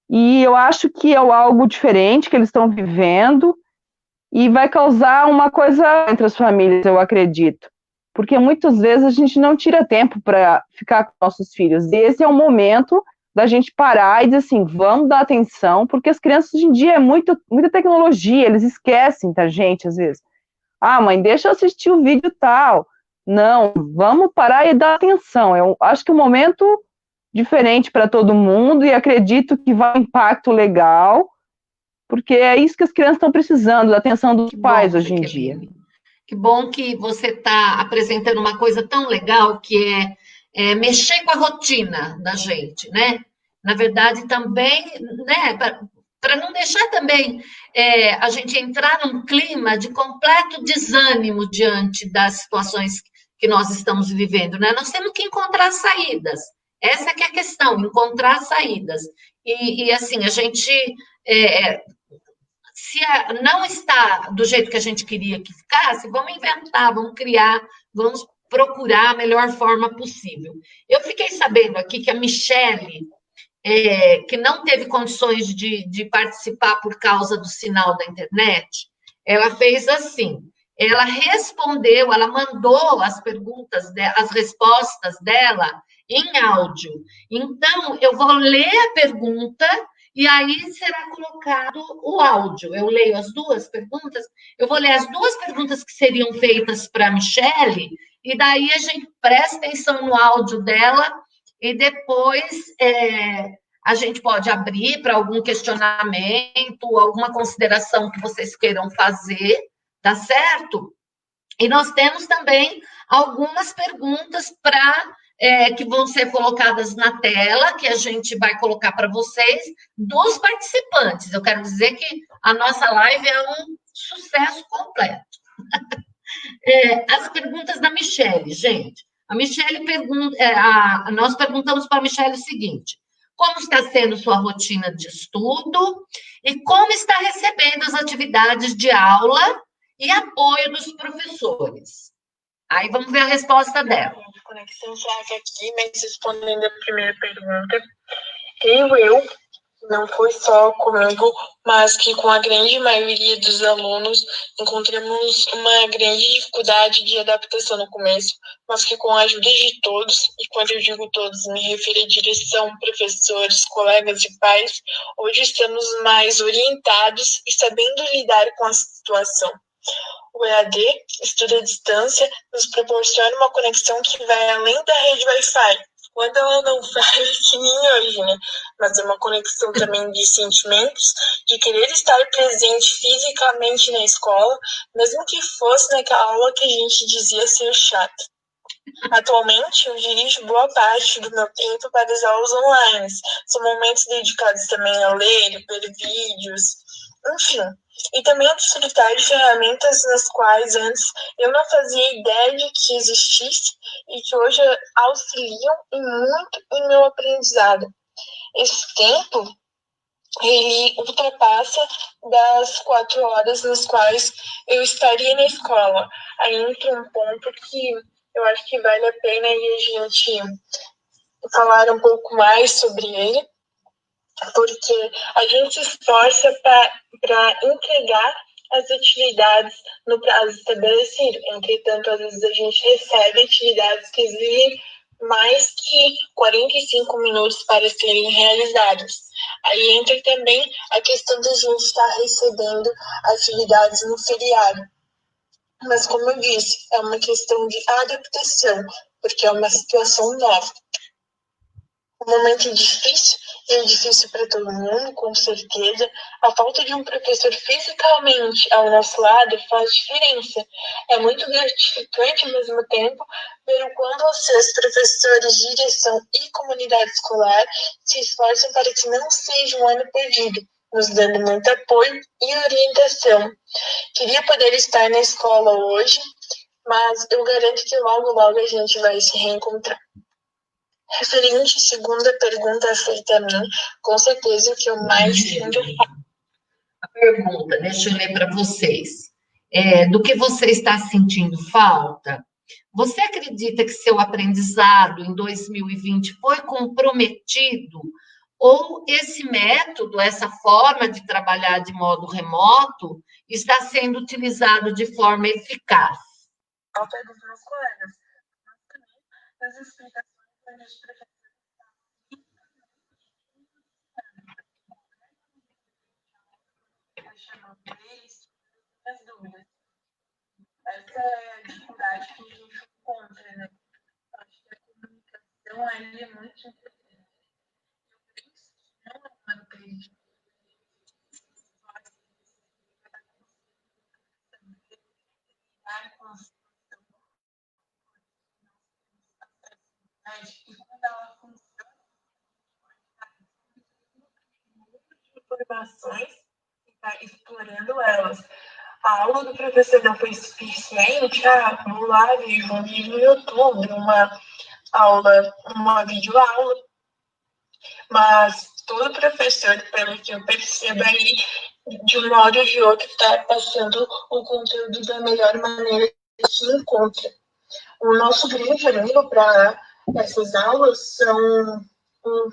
E eu acho que é algo diferente que eles estão vivendo e vai causar uma coisa entre as famílias, eu acredito. porque muitas vezes a gente não tira tempo para ficar com nossos filhos. E esse é o momento da gente parar e dizer assim, vamos dar atenção, porque as crianças hoje em dia é muita tecnologia, eles esquecem da gente às vezes. Ah, mãe, deixa eu assistir o vídeo tal. Não, vamos parar e dar atenção. Eu acho que é um momento diferente para todo mundo e acredito que vai um impacto legal, porque é isso que as crianças estão precisando, da atenção dos pais hoje em dia. Que bom que você está apresentando uma coisa tão legal que é mexer com a rotina da gente, né? Na verdade, também, né, para não deixar também a gente entrar num clima de completo desânimo diante das situações que nós estamos vivendo, né? Nós temos que encontrar saídas. Essa que é a questão, encontrar saídas. E assim, a gente... se não está do jeito que a gente queria que ficasse, vamos inventar, vamos criar, vamos procurar a melhor forma possível. Eu fiquei sabendo aqui que a Michele, que não teve condições de participar por causa do sinal da internet, ela fez assim, ela respondeu, ela mandou as perguntas, as respostas dela em áudio. Então, eu vou ler a pergunta e aí será colocado o áudio. Eu leio as duas perguntas, eu vou ler as duas perguntas que seriam feitas para a Michele, e daí a gente presta atenção no áudio dela, e depois a gente pode abrir para algum questionamento, alguma consideração que vocês queiram fazer, tá certo? E nós temos também algumas perguntas que vão ser colocadas na tela, que a gente vai colocar para vocês, dos participantes. Eu quero dizer que a nossa live é um sucesso completo. As perguntas da Michele, gente. A Michele pergunta, nós perguntamos para a Michele o seguinte: como está sendo sua rotina de estudo e como está recebendo as atividades de aula e apoio dos professores? Aí vamos ver a resposta dela. Conexão fraca aqui, mas respondendo a primeira pergunta, eu não foi só comigo, mas que com a grande maioria dos alunos encontramos uma grande dificuldade de adaptação no começo, mas que com a ajuda de todos, e quando eu digo todos, me refiro à direção, professores, colegas e pais, hoje estamos mais orientados e sabendo lidar com a situação. O EAD, estudo à distância, nos proporciona uma conexão que vai além da rede Wi-Fi. Quando ela não faz, que nem hoje, né? Mas é uma conexão também de sentimentos, de querer estar presente fisicamente na escola, mesmo que fosse naquela aula que a gente dizia ser chata. Atualmente, eu dirijo boa parte do meu tempo para as aulas online. São momentos dedicados também a ler, ver vídeos, enfim. E também a desfrutar de ferramentas nas quais antes eu não fazia ideia de que existisse e que hoje auxiliam muito em meu aprendizado. Esse tempo, ele ultrapassa das 4 horas nas quais eu estaria na escola. Aí entra um ponto que eu acho que vale a pena a gente falar um pouco mais sobre ele, porque a gente se esforça para entregar as atividades no prazo estabelecido. Entretanto, às vezes a gente recebe atividades que exigem mais que 45 minutos para serem realizadas. Aí entra também a questão de a gente estar recebendo atividades no feriado. Mas, como eu disse, é uma questão de adaptação, porque é uma situação nova. Um momento difícil, e é difícil para todo mundo, com certeza. A falta de um professor fisicamente ao nosso lado faz diferença. É muito gratificante, ao mesmo tempo, ver o quanto vocês, professores, direção e comunidade escolar, se esforçam para que não seja um ano perdido, nos dando muito apoio e orientação. Queria poder estar na escola hoje, mas eu garanto que logo, logo a gente vai se reencontrar. Referente à segunda pergunta feita a mim, com certeza o que eu mais sinto falta. A pergunta, deixa eu ler para vocês. Do que você está sentindo falta? Você acredita que seu aprendizado em 2020 foi comprometido? Ou esse método, essa forma de trabalhar de modo remoto, está sendo utilizado de forma eficaz? ao pé dos meus colegas, mas também das explicações onde os professores chamando eles as dúvidas. Essa é a dificuldade que a gente encontra, né? Acho que a comunicação aí é muito importante. Eu penso que não é uma coisa e quando ela funciona, informações e está explorando elas. A aula do professor não foi suficiente, vou lá, vejo um vídeo no YouTube, uma aula, uma videoaula, mas todo professor, pelo que eu percebo aí, de um modo ou de outro, está passando o conteúdo da melhor maneira que se encontra. O nosso grande amigo para essas aulas são o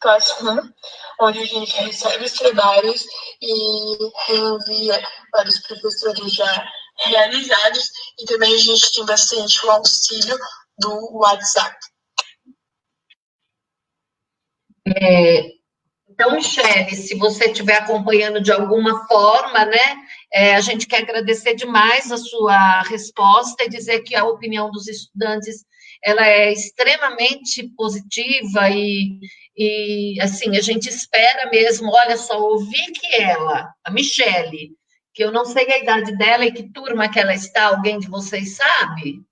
Classroom, onde a gente recebe os trabalhos e reenvia para os professores já realizados, e também a gente tem bastante o auxílio do WhatsApp. Então, Michele, se você estiver acompanhando de alguma forma, né, a gente quer agradecer demais a sua resposta e dizer que a opinião dos estudantes ela é extremamente positiva e assim, a gente espera mesmo, olha só, ouvir que ela, a Michele, que eu não sei a idade dela e que turma que ela está, alguém de vocês sabe?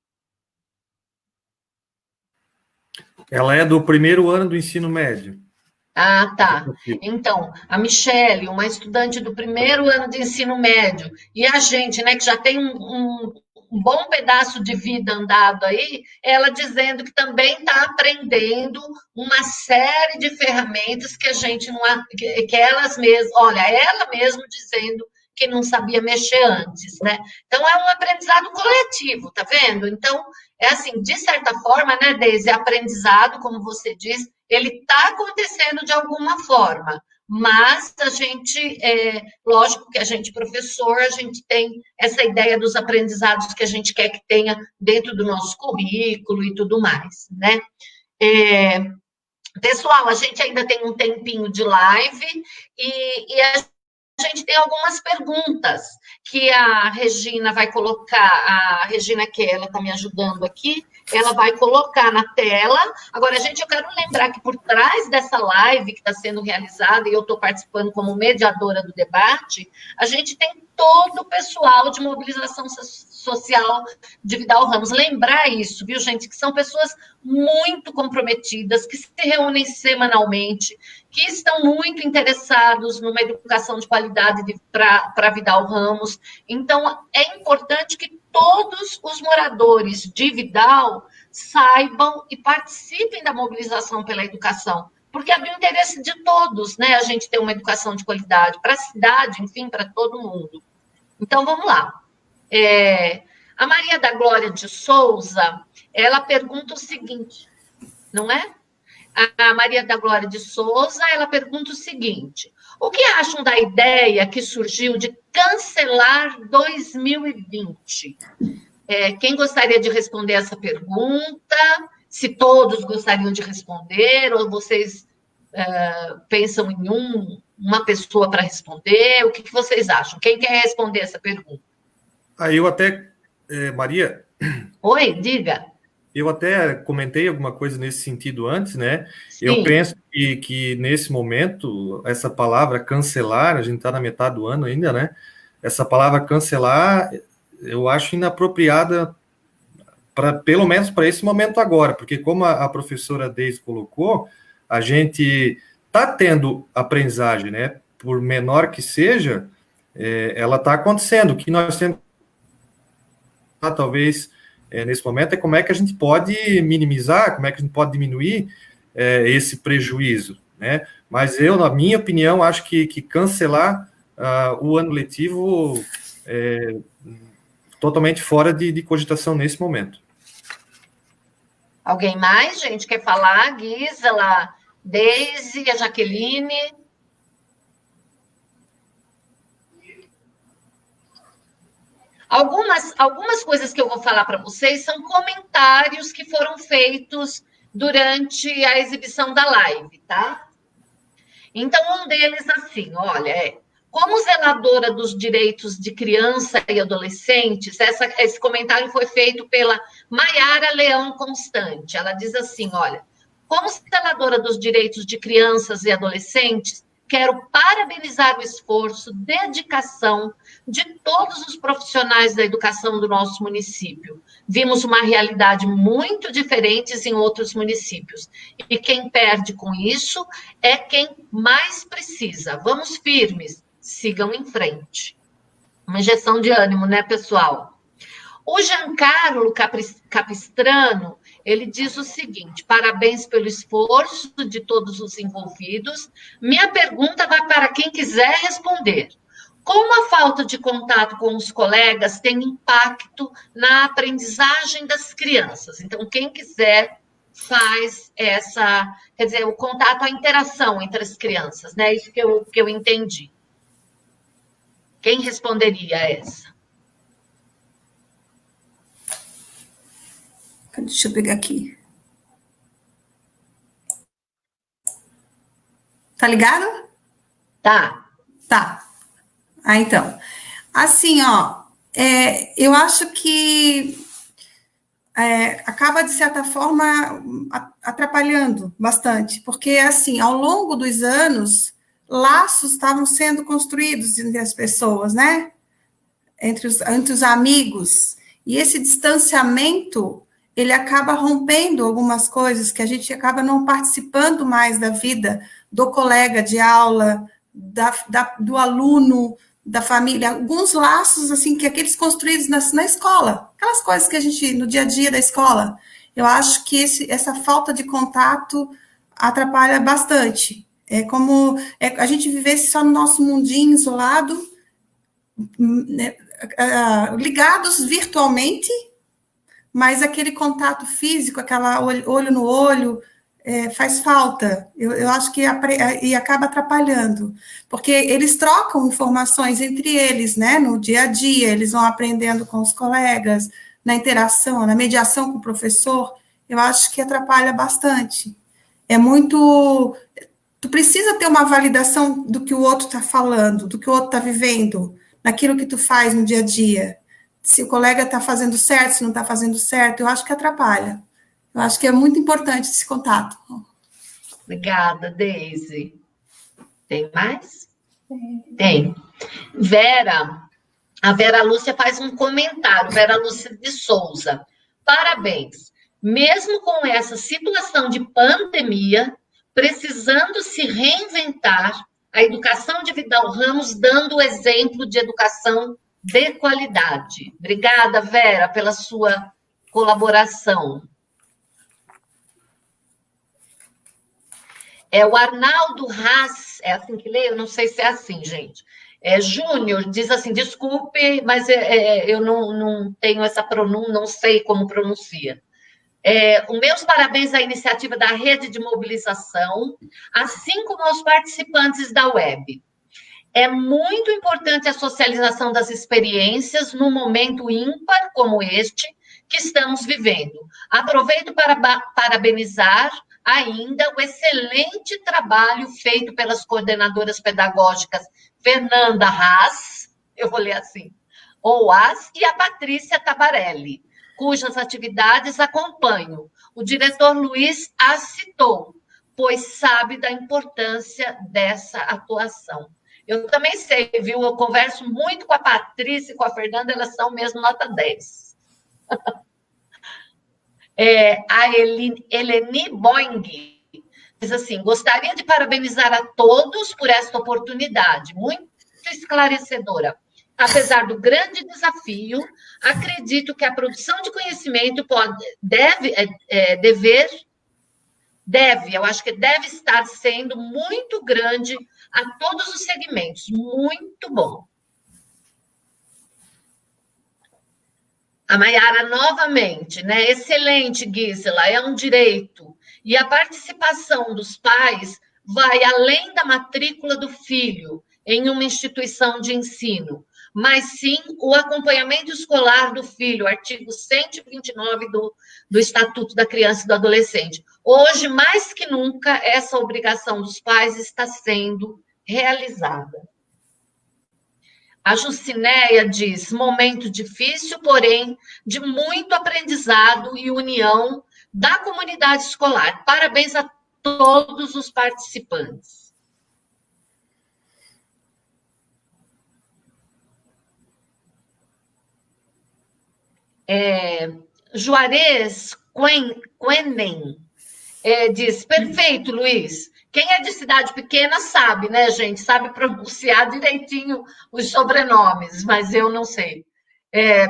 Ela é do primeiro ano do ensino médio. Ah, tá. Então, a Michele, uma estudante do primeiro ano de ensino médio, e a gente, né, que já tem um bom pedaço de vida andado aí, ela dizendo que também está aprendendo uma série de ferramentas que a gente não, que elas mesmas, olha, ela mesma dizendo que não sabia mexer antes, né? Então é um aprendizado coletivo, tá vendo? Então, é assim, de certa forma, né, Deise, aprendizado, como você diz, ele está acontecendo de alguma forma, mas a gente, lógico que a gente, professor, a gente tem essa ideia dos aprendizados que a gente quer que tenha dentro do nosso currículo e tudo mais, né? Pessoal, a gente ainda tem um tempinho de live e a gente tem algumas perguntas que a Regina vai colocar, a Regina, que ela está me ajudando aqui, ela vai colocar na tela. Agora, gente, eu quero lembrar que por trás dessa live que está sendo realizada, e eu estou participando como mediadora do debate, a gente tem todo o pessoal de mobilização social de Vidal Ramos. Lembrar isso, viu, gente, que são pessoas muito comprometidas, que se reúnem semanalmente, que estão muito interessados numa educação de qualidade para Vidal Ramos. Então, é importante que todos os moradores de Vidal saibam e participem da mobilização pela educação, porque é do interesse de todos, né, a gente ter uma educação de qualidade para a cidade, enfim, para todo mundo. Então, vamos lá. A Maria da Glória de Souza, ela pergunta o seguinte, não é? A Maria da Glória de Souza, ela pergunta o seguinte: o que acham da ideia que surgiu de cancelar 2020? Quem gostaria de responder essa pergunta? Se todos gostariam de responder, ou vocês pensam em uma pessoa para responder? O que vocês acham? Quem quer responder essa pergunta? Eu até, Maria... Oi, diga. Eu até comentei alguma coisa nesse sentido antes, né? Sim. Eu penso que nesse momento, essa palavra cancelar, a gente está na metade do ano ainda, né? Essa palavra cancelar, eu acho inapropriada, pelo menos para esse momento agora, porque como a professora Deise colocou, a gente está tendo aprendizagem, né? Por menor que seja, ela está acontecendo. O que nós temos, talvez... nesse momento, é como é que a gente pode minimizar, como é que a gente pode diminuir esse prejuízo, né? Mas eu, na minha opinião, acho que cancelar o ano letivo é totalmente fora de cogitação nesse momento. Alguém mais, gente, quer falar? Gisela, Deise, a Jaqueline... Algumas coisas que eu vou falar para vocês são comentários que foram feitos durante a exibição da live, tá? Então, um deles, assim, olha, como zeladora dos direitos de criança e adolescentes, esse comentário foi feito pela Maiara Leão Constante. Ela diz assim, olha, como zeladora dos direitos de crianças e adolescentes, quero parabenizar o esforço, dedicação de todos os profissionais da educação do nosso município. Vimos uma realidade muito diferente em outros municípios. E quem perde com isso é quem mais precisa. Vamos firmes, sigam em frente. Uma injeção de ânimo, né, pessoal? O Giancarlo Capistrano, ele diz o seguinte, parabéns pelo esforço de todos os envolvidos. Minha pergunta vai para quem quiser responder. Como a falta de contato com os colegas tem impacto na aprendizagem das crianças? Então, quem quiser faz quer dizer, o contato, a interação entre as crianças, né? Isso que eu entendi. Quem responderia a essa? Deixa eu pegar aqui. Tá ligado? Tá. Tá. Então. Assim, ó, eu acho que acaba, de certa forma, atrapalhando bastante, porque, assim, ao longo dos anos, laços estavam sendo construídos entre as pessoas, né? Entre os amigos. E esse distanciamento, ele acaba rompendo algumas coisas, que a gente acaba não participando mais da vida do colega de aula, do aluno, da família, alguns laços, assim, que aqueles construídos na escola, aquelas coisas que a gente, no dia a dia da escola, eu acho que essa falta de contato atrapalha bastante. É como a gente vivesse só no nosso mundinho isolado, né, ligados virtualmente, mas aquele contato físico, aquela olho no olho, faz falta. Eu acho que e acaba atrapalhando, porque eles trocam informações entre eles, né? No dia a dia, eles vão aprendendo com os colegas, na interação, na mediação com o professor. Eu acho que atrapalha bastante. Tu precisa ter uma validação do que o outro está falando, do que o outro está vivendo, naquilo que tu faz no dia a dia. Se o colega está fazendo certo, se não está fazendo certo, eu acho que atrapalha. Eu acho que é muito importante esse contato. Obrigada, Deise. Tem mais? Tem. A Vera Lúcia faz um comentário, Vera Lúcia de Souza. Parabéns. Mesmo com essa situação de pandemia, precisando se reinventar, a educação de Vidal Ramos dando o exemplo de educação de qualidade. Obrigada, Vera, pela sua colaboração. O Arnaldo Haas, é assim que lê? Eu não sei se é assim, gente. Júnior diz assim, desculpe, mas eu não tenho essa pronúncia, não sei como pronuncia. Os meus parabéns à iniciativa da Rede de Mobilização, assim como aos participantes da web. É muito importante a socialização das experiências num momento ímpar como este que estamos vivendo. Aproveito para parabenizar ainda o excelente trabalho feito pelas coordenadoras pedagógicas Fernanda Haas, eu vou ler assim, ou Haas, e a Patrícia Tabarelli, cujas atividades acompanho. O diretor Luiz as citou, pois sabe da importância dessa atuação. Eu também sei, viu? Eu converso muito com a Patrícia e com a Fernanda, elas são mesmo nota 10. A Eleni Boing diz assim, gostaria de parabenizar a todos por esta oportunidade, muito esclarecedora. Apesar do grande desafio, acredito que a produção de conhecimento eu acho que deve estar sendo muito grande a todos os segmentos. Muito bom. A Maiara, novamente, né? Excelente, Gisela, é um direito. E a participação dos pais vai além da matrícula do filho em uma instituição de ensino, mas sim o acompanhamento escolar do filho, artigo 129 do Estatuto da Criança e do Adolescente. Hoje, mais que nunca, essa obrigação dos pais está sendo realizada. A Jucinéia diz, momento difícil, porém, de muito aprendizado e união da comunidade escolar. Parabéns a todos os participantes. Juarez Quenen diz, perfeito, Luiz. Quem é de cidade pequena sabe, né, gente? Sabe pronunciar direitinho os sobrenomes, mas eu não sei.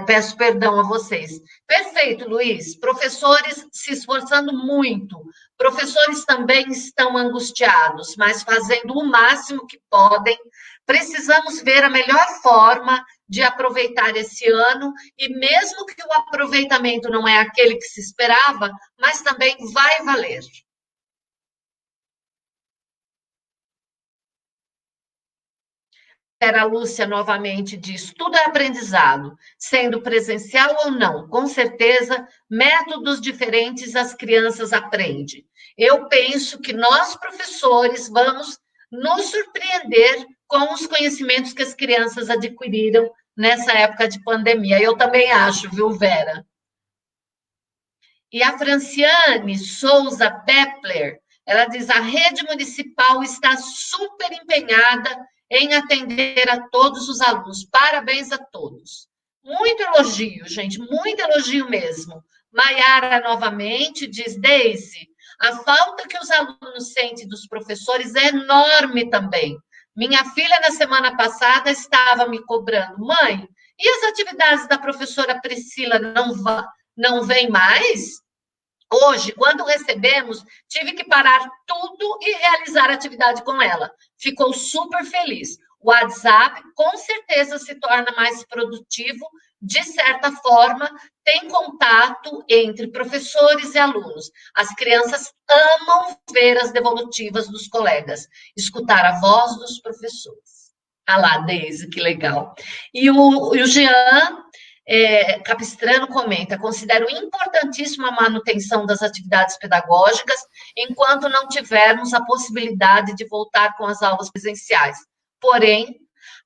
Peço perdão a vocês. Perfeito, Luiz. Professores se esforçando muito. Professores também estão angustiados, mas fazendo o máximo que podem. Precisamos ver a melhor forma de aproveitar esse ano, e mesmo que o aproveitamento não é aquele que se esperava, mas também vai valer. A Lúcia novamente diz, tudo é aprendizado, sendo presencial ou não, com certeza, métodos diferentes as crianças aprendem. Eu penso que nós, professores, vamos nos surpreender com os conhecimentos que as crianças adquiriram nessa época de pandemia. Eu também acho, viu, Vera? E a Franciane Souza Pepler, ela diz, a rede municipal está super empenhada em atender a todos os alunos. Parabéns a todos. Muito elogio, gente, muito elogio mesmo. Maiara novamente diz, Deise, a falta que os alunos sentem dos professores é enorme também. Minha filha, na semana passada, estava me cobrando, mãe, e as atividades da professora Priscila não vêm mais? Hoje, quando recebemos, tive que parar tudo e realizar atividade com ela. Ficou super feliz. O WhatsApp, com certeza, se torna mais produtivo. De certa forma, tem contato entre professores e alunos. As crianças amam ver as devolutivas dos colegas, escutar a voz dos professores. Ah lá, Deise, que legal. E o Jean Capistrano comenta, considero importantíssima a manutenção das atividades pedagógicas enquanto não tivermos a possibilidade de voltar com as aulas presenciais. Porém,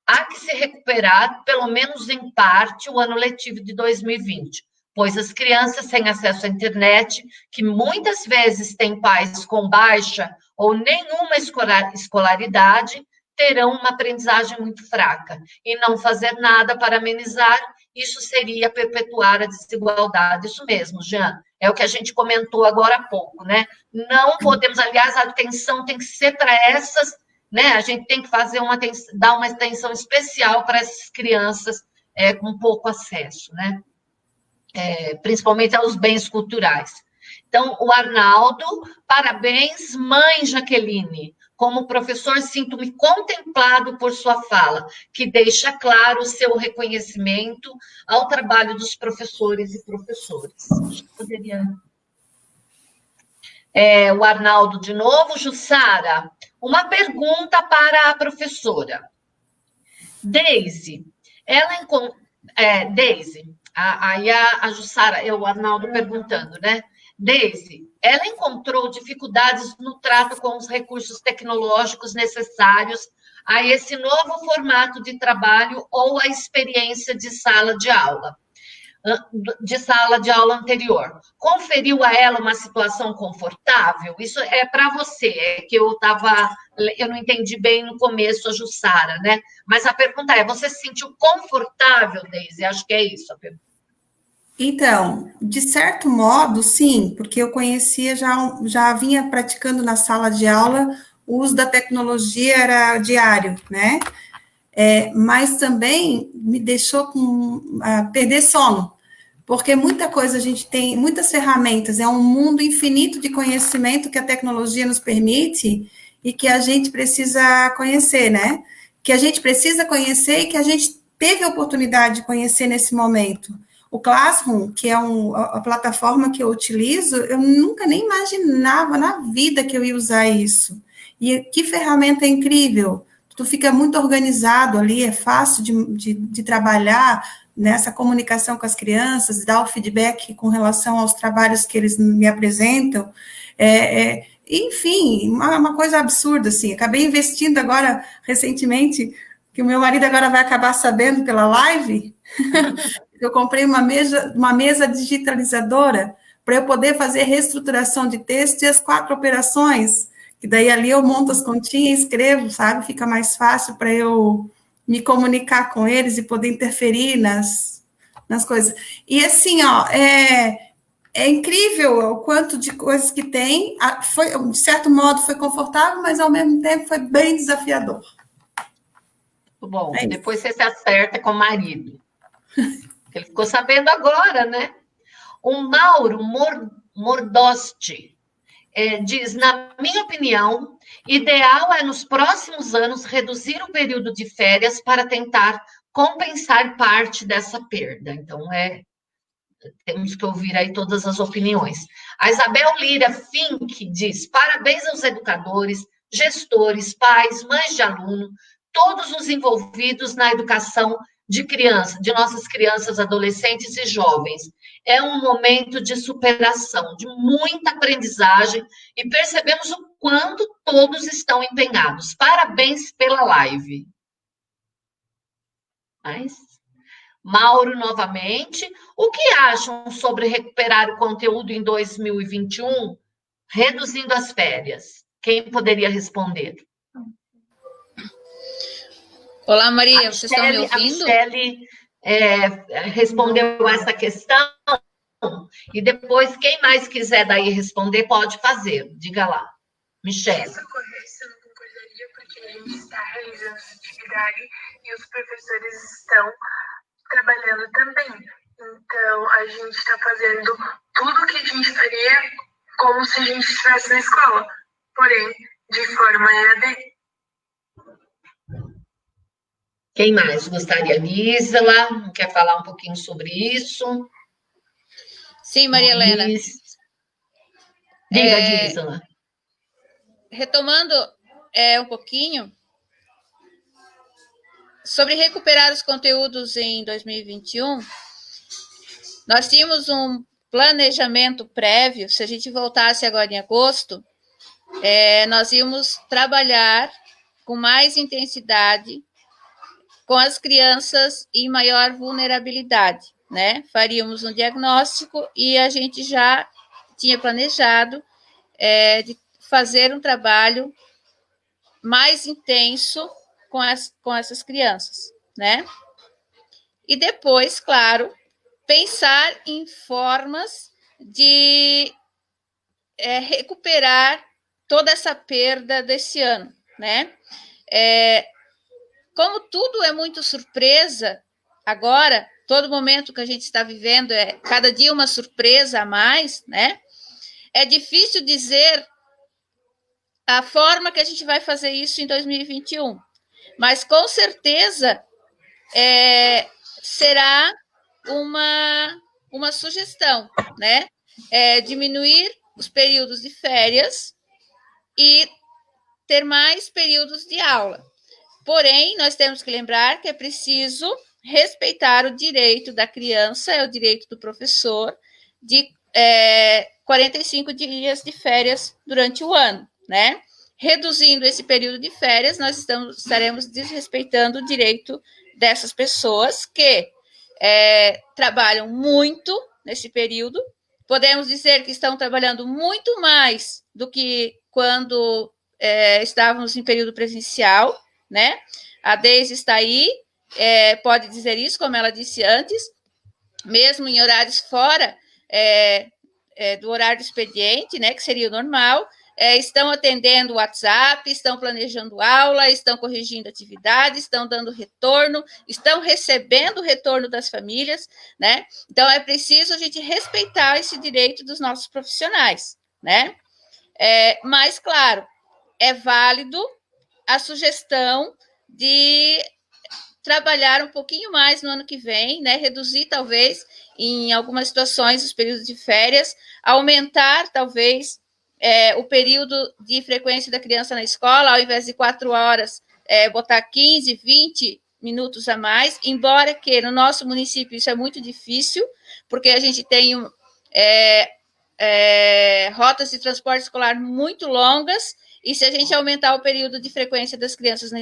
há que se recuperar, pelo menos em parte, o ano letivo de 2020, pois as crianças sem acesso à internet, que muitas vezes têm pais com baixa ou nenhuma escolaridade, terão uma aprendizagem muito fraca, e não fazer nada para amenizar, isso seria perpetuar a desigualdade. Isso mesmo, Jean, é o que a gente comentou agora há pouco, né? Não podemos, aliás, a atenção tem que ser para essas, né? A gente tem que dar uma atenção especial para essas crianças com pouco acesso, né? Principalmente aos bens culturais. Então, o Arnaldo, parabéns, mãe Jaqueline. Como professor, sinto-me contemplado por sua fala, que deixa claro o seu reconhecimento ao trabalho dos professores e professoras. Poderia... o Arnaldo de novo. Jussara, uma pergunta para a professora. Deise, Deise, aí a Jussara, o Arnaldo perguntando, né? Deise, ela encontrou dificuldades no trato com os recursos tecnológicos necessários a esse novo formato de trabalho ou a experiência de sala de aula anterior. Conferiu a ela uma situação confortável? Isso é para você, que eu não entendi bem no começo, a Jussara, né? Mas a pergunta é, você se sentiu confortável, Deise? Acho que é isso a pergunta. Então, de certo modo, sim, porque eu conhecia, já vinha praticando na sala de aula, o uso da tecnologia era diário, né? Mas também me deixou perder sono, porque muita coisa a gente tem, muitas ferramentas, é um mundo infinito de conhecimento que a tecnologia nos permite e que a gente precisa conhecer, né? Que a gente precisa conhecer e que a gente teve a oportunidade de conhecer nesse momento. O Classroom, que é a plataforma que eu utilizo, eu nunca nem imaginava na vida que eu ia usar isso. E que ferramenta incrível! tu fica muito organizado ali, é fácil de trabalhar nessa comunicação com as crianças, dar o feedback com relação aos trabalhos que eles me apresentam, enfim, uma coisa absurda, assim. Acabei investindo agora, recentemente, que o meu marido agora vai acabar sabendo pela live, eu comprei uma mesa digitalizadora para eu poder fazer reestruturação de texto e as 4 operações, que daí ali eu monto as continhas e escrevo, sabe? Fica mais fácil para eu me comunicar com eles e poder interferir nas coisas. E assim, ó, é incrível o quanto de coisas que tem. De certo modo, foi confortável, mas ao mesmo tempo foi bem desafiador. Bom, depois você se acerta com o marido. Ele ficou sabendo agora, né? O Mauro Mordosti diz, na minha opinião, ideal é nos próximos anos reduzir o período de férias para tentar compensar parte dessa perda. Então, temos que ouvir aí todas as opiniões. A Isabel Lira Fink diz, parabéns aos educadores, gestores, pais, mães de aluno, todos os envolvidos na educação de nossas crianças, adolescentes e jovens. É um momento de superação, de muita aprendizagem, e percebemos o quanto todos estão empenhados. Parabéns pela live. Mauro, novamente, o que acham sobre recuperar o conteúdo em 2021, reduzindo as férias? Quem poderia responder? Olá, Maria, vocês estão me ouvindo? A Michele respondeu essa questão, e depois, quem mais quiser daí responder, pode fazer. Diga lá, Michele. Se isso ocorresse, eu não concordaria, porque a gente está realizando essa atividade e os professores estão trabalhando também. Então, a gente está fazendo tudo o que a gente faria como se a gente estivesse na escola, porém, de forma EAD. Quem mais gostaria? Lísela, quer falar um pouquinho sobre isso? Sim, Maria Helena. Diga, Lísela. Retomando um pouquinho sobre recuperar os conteúdos em 2021, nós tínhamos um planejamento prévio. Se a gente voltasse agora em agosto, nós íamos trabalhar com mais intensidade com as crianças em maior vulnerabilidade, né? Faríamos um diagnóstico e a gente já tinha planejado de fazer um trabalho mais intenso com essas crianças, né? E depois, claro, pensar em formas de recuperar toda essa perda desse ano, né? Como tudo é muito surpresa, agora, todo momento que a gente está vivendo cada dia uma surpresa a mais, né? É difícil dizer a forma que a gente vai fazer isso em 2021, mas com certeza será uma sugestão, né? Diminuir os períodos de férias e ter mais períodos de aula. Porém, nós temos que lembrar que é preciso respeitar o direito da criança, o direito do professor, de 45 dias de férias durante o ano, né? Reduzindo esse período de férias, nós estaremos desrespeitando o direito dessas pessoas que trabalham muito nesse período. Podemos dizer que estão trabalhando muito mais do que quando estávamos em período presencial, né? A Deise está aí, pode dizer isso, como ela disse antes, mesmo em horários fora do horário do expediente, né, que seria o normal, estão atendendo o WhatsApp, estão planejando aula, estão corrigindo atividades, estão dando retorno, estão recebendo o retorno das famílias, né? Então, é preciso a gente respeitar esse direito dos nossos profissionais, né? Mas, claro, é válido a sugestão de trabalhar um pouquinho mais no ano que vem, né? Reduzir, talvez, em algumas situações, os períodos de férias, aumentar, talvez, o período de frequência da criança na escola, ao invés de 4 horas, botar 15, 20 minutos a mais, embora que no nosso município isso é muito difícil, porque a gente tem rotas de transporte escolar muito longas, e se a gente aumentar o período de frequência das crianças na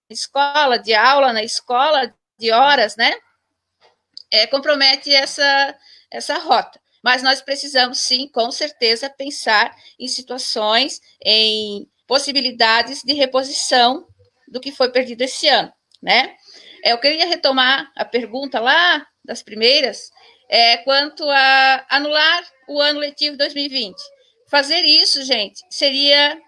escola, de aula na escola, de horas, né, compromete essa rota. Mas nós precisamos, sim, com certeza, pensar em situações, em possibilidades de reposição do que foi perdido esse ano, né? Eu queria retomar a pergunta lá das primeiras, quanto a anular o ano letivo 2020. Fazer isso, gente, seria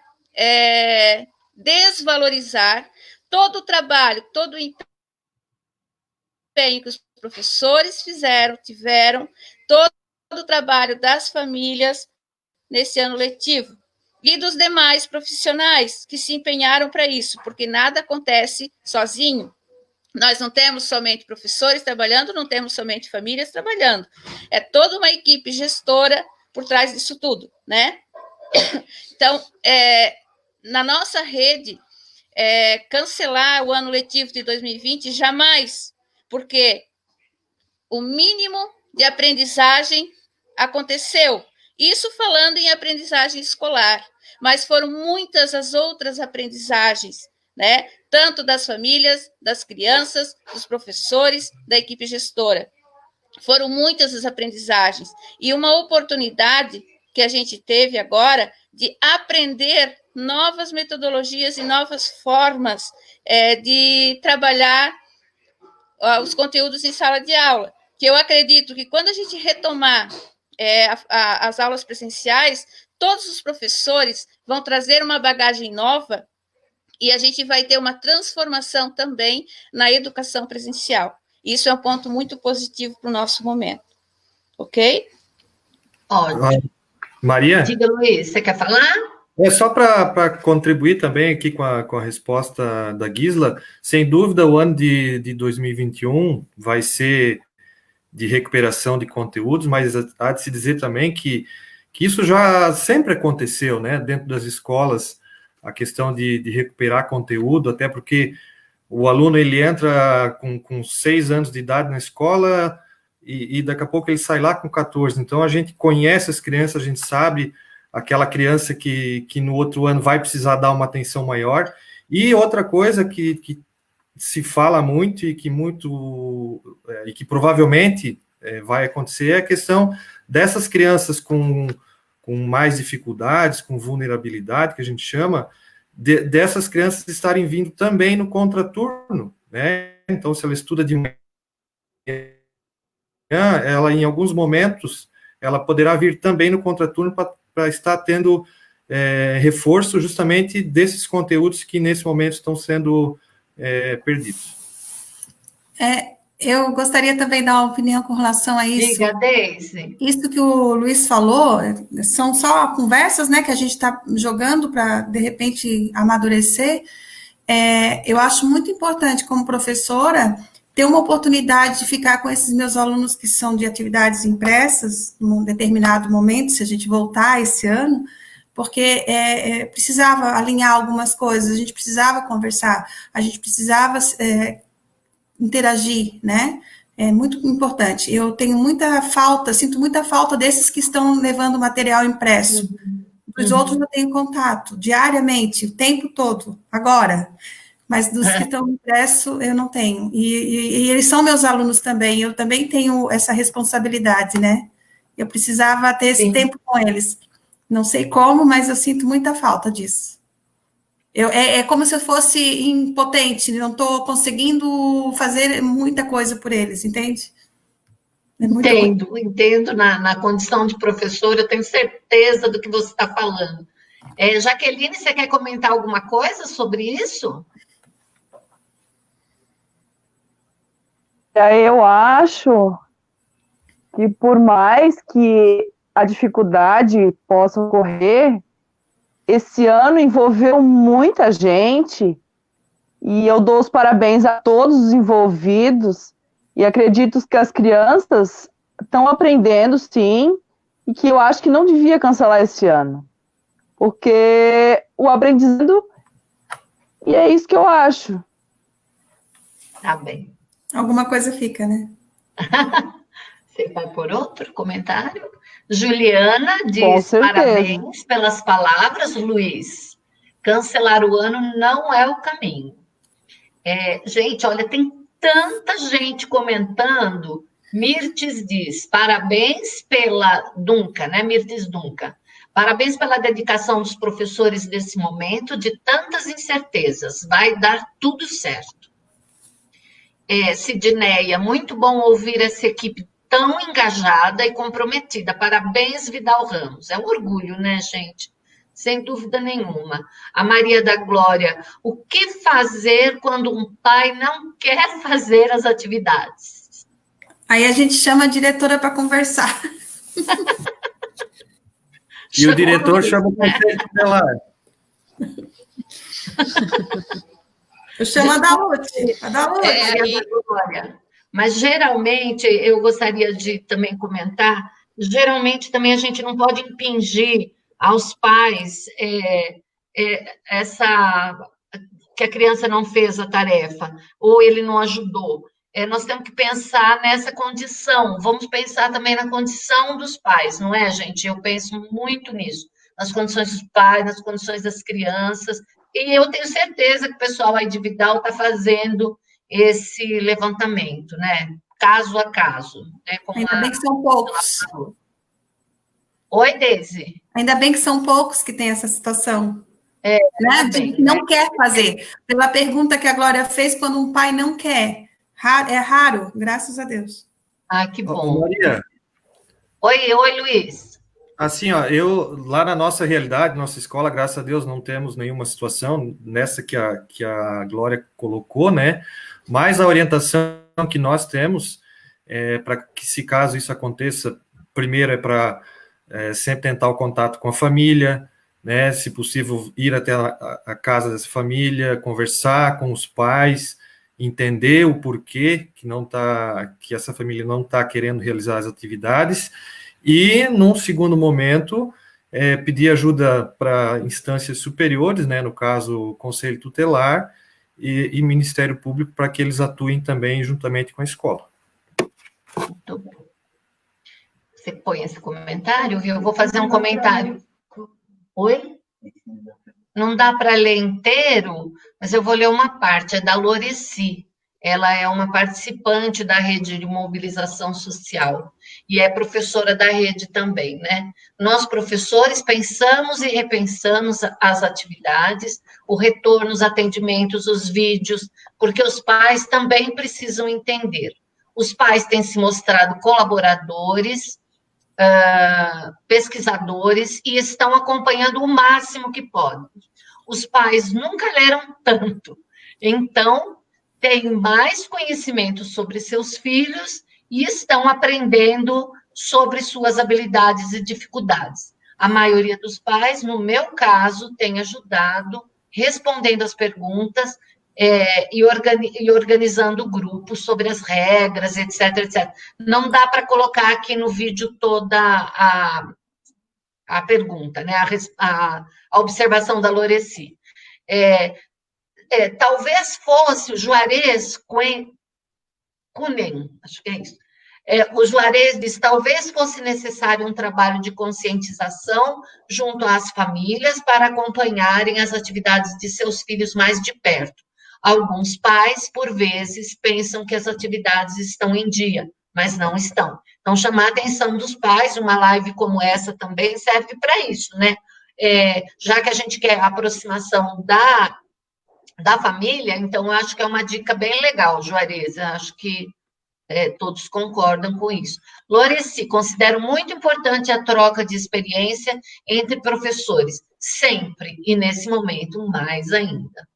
desvalorizar todo o trabalho, todo o empenho que os professores tiveram, todo o trabalho das famílias nesse ano letivo e dos demais profissionais que se empenharam para isso, porque nada acontece sozinho. Nós não temos somente professores trabalhando, não temos somente famílias trabalhando. É toda uma equipe gestora por trás disso tudo, né? Então, na nossa rede, cancelar o ano letivo de 2020, jamais, porque o mínimo de aprendizagem aconteceu. Isso falando em aprendizagem escolar, mas foram muitas as outras aprendizagens, né? Tanto das famílias, das crianças, dos professores, da equipe gestora. Foram muitas as aprendizagens. E uma oportunidade que a gente teve agora de aprender novas metodologias e novas formas de trabalhar os conteúdos em sala de aula. Que eu acredito que quando a gente retomar as aulas presenciais, todos os professores vão trazer uma bagagem nova e a gente vai ter uma transformação também na educação presencial. Isso é um ponto muito positivo para o nosso momento. Ok? Ótimo. Maria? Diga, Luiz, você quer falar? Só para contribuir também aqui com a resposta da Gisla, sem dúvida o ano de 2021 vai ser de recuperação de conteúdos, mas há de se dizer também que isso já sempre aconteceu, né, dentro das escolas, a questão de recuperar conteúdo, até porque o aluno ele entra com 6 anos de idade na escola e daqui a pouco ele sai lá com 14, então a gente conhece as crianças, a gente sabe aquela criança que no outro ano vai precisar dar uma atenção maior. E outra coisa que se fala muito e que provavelmente vai acontecer é a questão dessas crianças com mais dificuldades, com vulnerabilidade, que a gente chama, dessas crianças estarem vindo também no contraturno, né? Então, se ela estuda de manhã, ela, em alguns momentos, ela poderá vir também no contraturno para estar tendo reforço justamente desses conteúdos que, nesse momento, estão sendo perdidos. Eu gostaria também de dar uma opinião com relação a isso. Diga, Deise. Isso que o Luiz falou, são só conversas, né, que a gente está jogando para, de repente, amadurecer. Eu acho muito importante, como professora, ter uma oportunidade de ficar com esses meus alunos que são de atividades impressas, num determinado momento, se a gente voltar esse ano, porque precisava alinhar algumas coisas, a gente precisava conversar, a gente precisava interagir, né? É muito importante. Eu tenho muita falta, sinto muita falta desses que estão levando material impresso. Dos outros eu tenho contato diariamente, o tempo todo, agora. Mas dos que estão impresso eu não tenho. E eles são meus alunos também, eu também tenho essa responsabilidade, né? Eu precisava ter esse tempo com eles. Não sei como, mas eu sinto muita falta disso. É como se eu fosse impotente, não estou conseguindo fazer muita coisa por eles, entende? Entendo. Na condição de professora, eu tenho certeza do que você está falando. Jaqueline, você quer comentar alguma coisa sobre isso? Eu acho que por mais que a dificuldade possa ocorrer, esse ano envolveu muita gente e eu dou os parabéns a todos os envolvidos e acredito que as crianças estão aprendendo, sim, e que eu acho que não devia cancelar esse ano. porque o aprendizado, e é isso que eu acho. Tá bem. Alguma coisa fica, né? Você vai por outro comentário? Juliana Com diz, certeza. parabéns pelas palavras, Luiz. Cancelar o ano não é o caminho. Gente, olha, tem tanta gente comentando. Mirtes diz, parabéns pela Dunca, né? Mirtes Dunca. Parabéns pela dedicação dos professores nesse momento de tantas incertezas. Vai dar tudo certo. Sidneia, muito bom ouvir essa equipe tão engajada e comprometida. Parabéns, Vidal Ramos. É um orgulho, né, gente? Sem dúvida nenhuma. A Maria da Glória, o que fazer quando um pai não quer fazer as atividades? Aí a gente chama a diretora para conversar. E o diretor chama o conselho tutelar. Eu chamo a Dalute. Mas geralmente, eu gostaria de também comentar, geralmente também a gente não pode impingir aos pais que a criança não fez a tarefa, ou ele não ajudou. Nós temos que pensar nessa condição, vamos pensar também na condição dos pais, não é, gente? Eu penso muito nisso, nas condições dos pais, nas condições das crianças, e eu tenho certeza que o pessoal aí de Vidal está fazendo esse levantamento, né? Caso a caso. Né? Ainda bem que são poucos. Oi, Deise. Ainda bem que são poucos que têm essa situação. Né? Bem, não quer fazer. Pela pergunta que a Glória fez, quando um pai não quer. É raro, graças a Deus. Ah, que bom. Maria. Oi, Luiz. Assim, ó, lá na nossa realidade, nossa escola, graças a Deus, não temos nenhuma situação nessa que a Glória colocou, né? Mas a orientação que nós temos, para que, se caso isso aconteça, primeiro é para sempre tentar o contato com a família, né? Se possível, ir até a casa dessa família, conversar com os pais, entender o porquê que essa família não está querendo realizar as atividades, e, num segundo momento, pedir ajuda para instâncias superiores, né? No caso, o Conselho Tutelar e Ministério Público, para que eles atuem também juntamente com a escola. Muito bem. Você põe esse comentário, viu? Eu vou fazer um comentário. Oi? Não dá para ler inteiro, mas eu vou ler uma parte, é da Loreci. Ela é uma participante da rede de mobilização social e é professora da rede também, né? Nós, professores, pensamos e repensamos as atividades, o retorno, os atendimentos, os vídeos, porque os pais também precisam entender. Os pais têm se mostrado colaboradores, pesquisadores e estão acompanhando o máximo que podem. Os pais nunca leram tanto, então têm mais conhecimento sobre seus filhos e estão aprendendo sobre suas habilidades e dificuldades. A maioria dos pais, no meu caso, tem ajudado, respondendo as perguntas e organizando o grupo sobre as regras, etc, etc. Não dá para colocar aqui no vídeo toda a pergunta, né? A observação da Loreci. Talvez fosse o Juarez Kunen, acho que é isso. O Juarez diz, talvez fosse necessário um trabalho de conscientização junto às famílias para acompanharem as atividades de seus filhos mais de perto. Alguns pais, por vezes, pensam que as atividades estão em dia, mas não estão. Então, chamar a atenção dos pais, uma live como essa também serve para isso, né? Já que a gente quer a aproximação da família, então, acho que é uma dica bem legal, Juarez, acho que todos concordam com isso. Loreci, considero muito importante a troca de experiência entre professores, sempre, e nesse momento, mais ainda.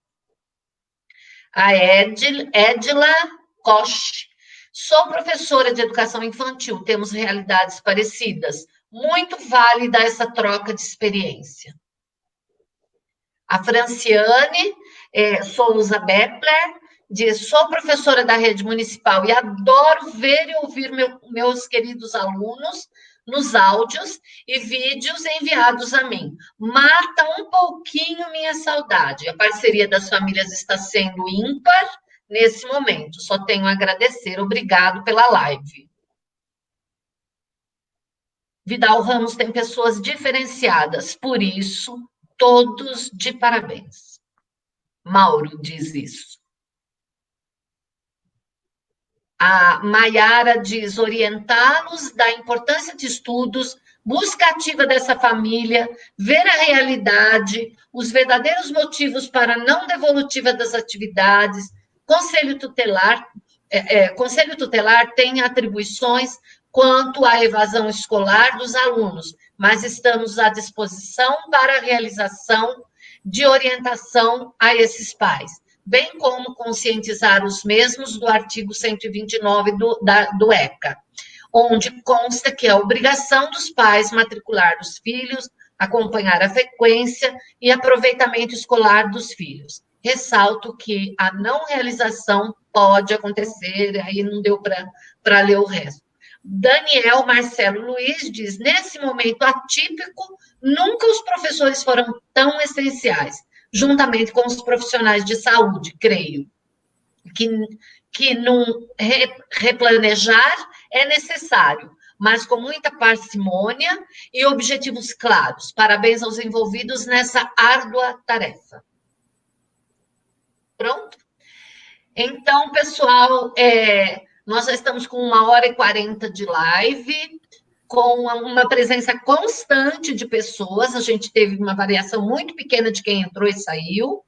A Edila Koch. Sou professora de educação infantil, temos realidades parecidas. Muito válida essa troca de experiência. A Franciane Souza Beckler diz, sou professora da rede municipal e adoro ver e ouvir meus queridos alunos nos áudios e vídeos enviados a mim. Mata um pouquinho minha saudade. A parceria das famílias está sendo ímpar nesse momento. Só tenho a agradecer. Obrigado pela live. Vidal Ramos tem pessoas diferenciadas, por isso, todos de parabéns. Mauro diz isso. A Maiara diz orientá-los da importância de estudos, busca ativa dessa família, ver a realidade, os verdadeiros motivos para a não devolutiva das atividades. Conselho tutelar tem atribuições quanto à evasão escolar dos alunos, mas estamos à disposição para a realização de orientação a esses pais, bem como conscientizar os mesmos do artigo 129 do ECA, onde consta que é obrigação dos pais matricular os filhos, acompanhar a frequência e aproveitamento escolar dos filhos. Ressalto que a não realização pode acontecer, aí não deu para ler o resto. Daniel Marcelo Luiz diz, nesse momento atípico, nunca os professores foram tão essenciais, juntamente com os profissionais de saúde, creio, que replanejar é necessário, mas com muita parcimônia e objetivos claros. Parabéns aos envolvidos nessa árdua tarefa. Pronto? Então, pessoal, nós já estamos com 1h40 de live, com uma presença constante de pessoas, a gente teve uma variação muito pequena de quem entrou e saiu.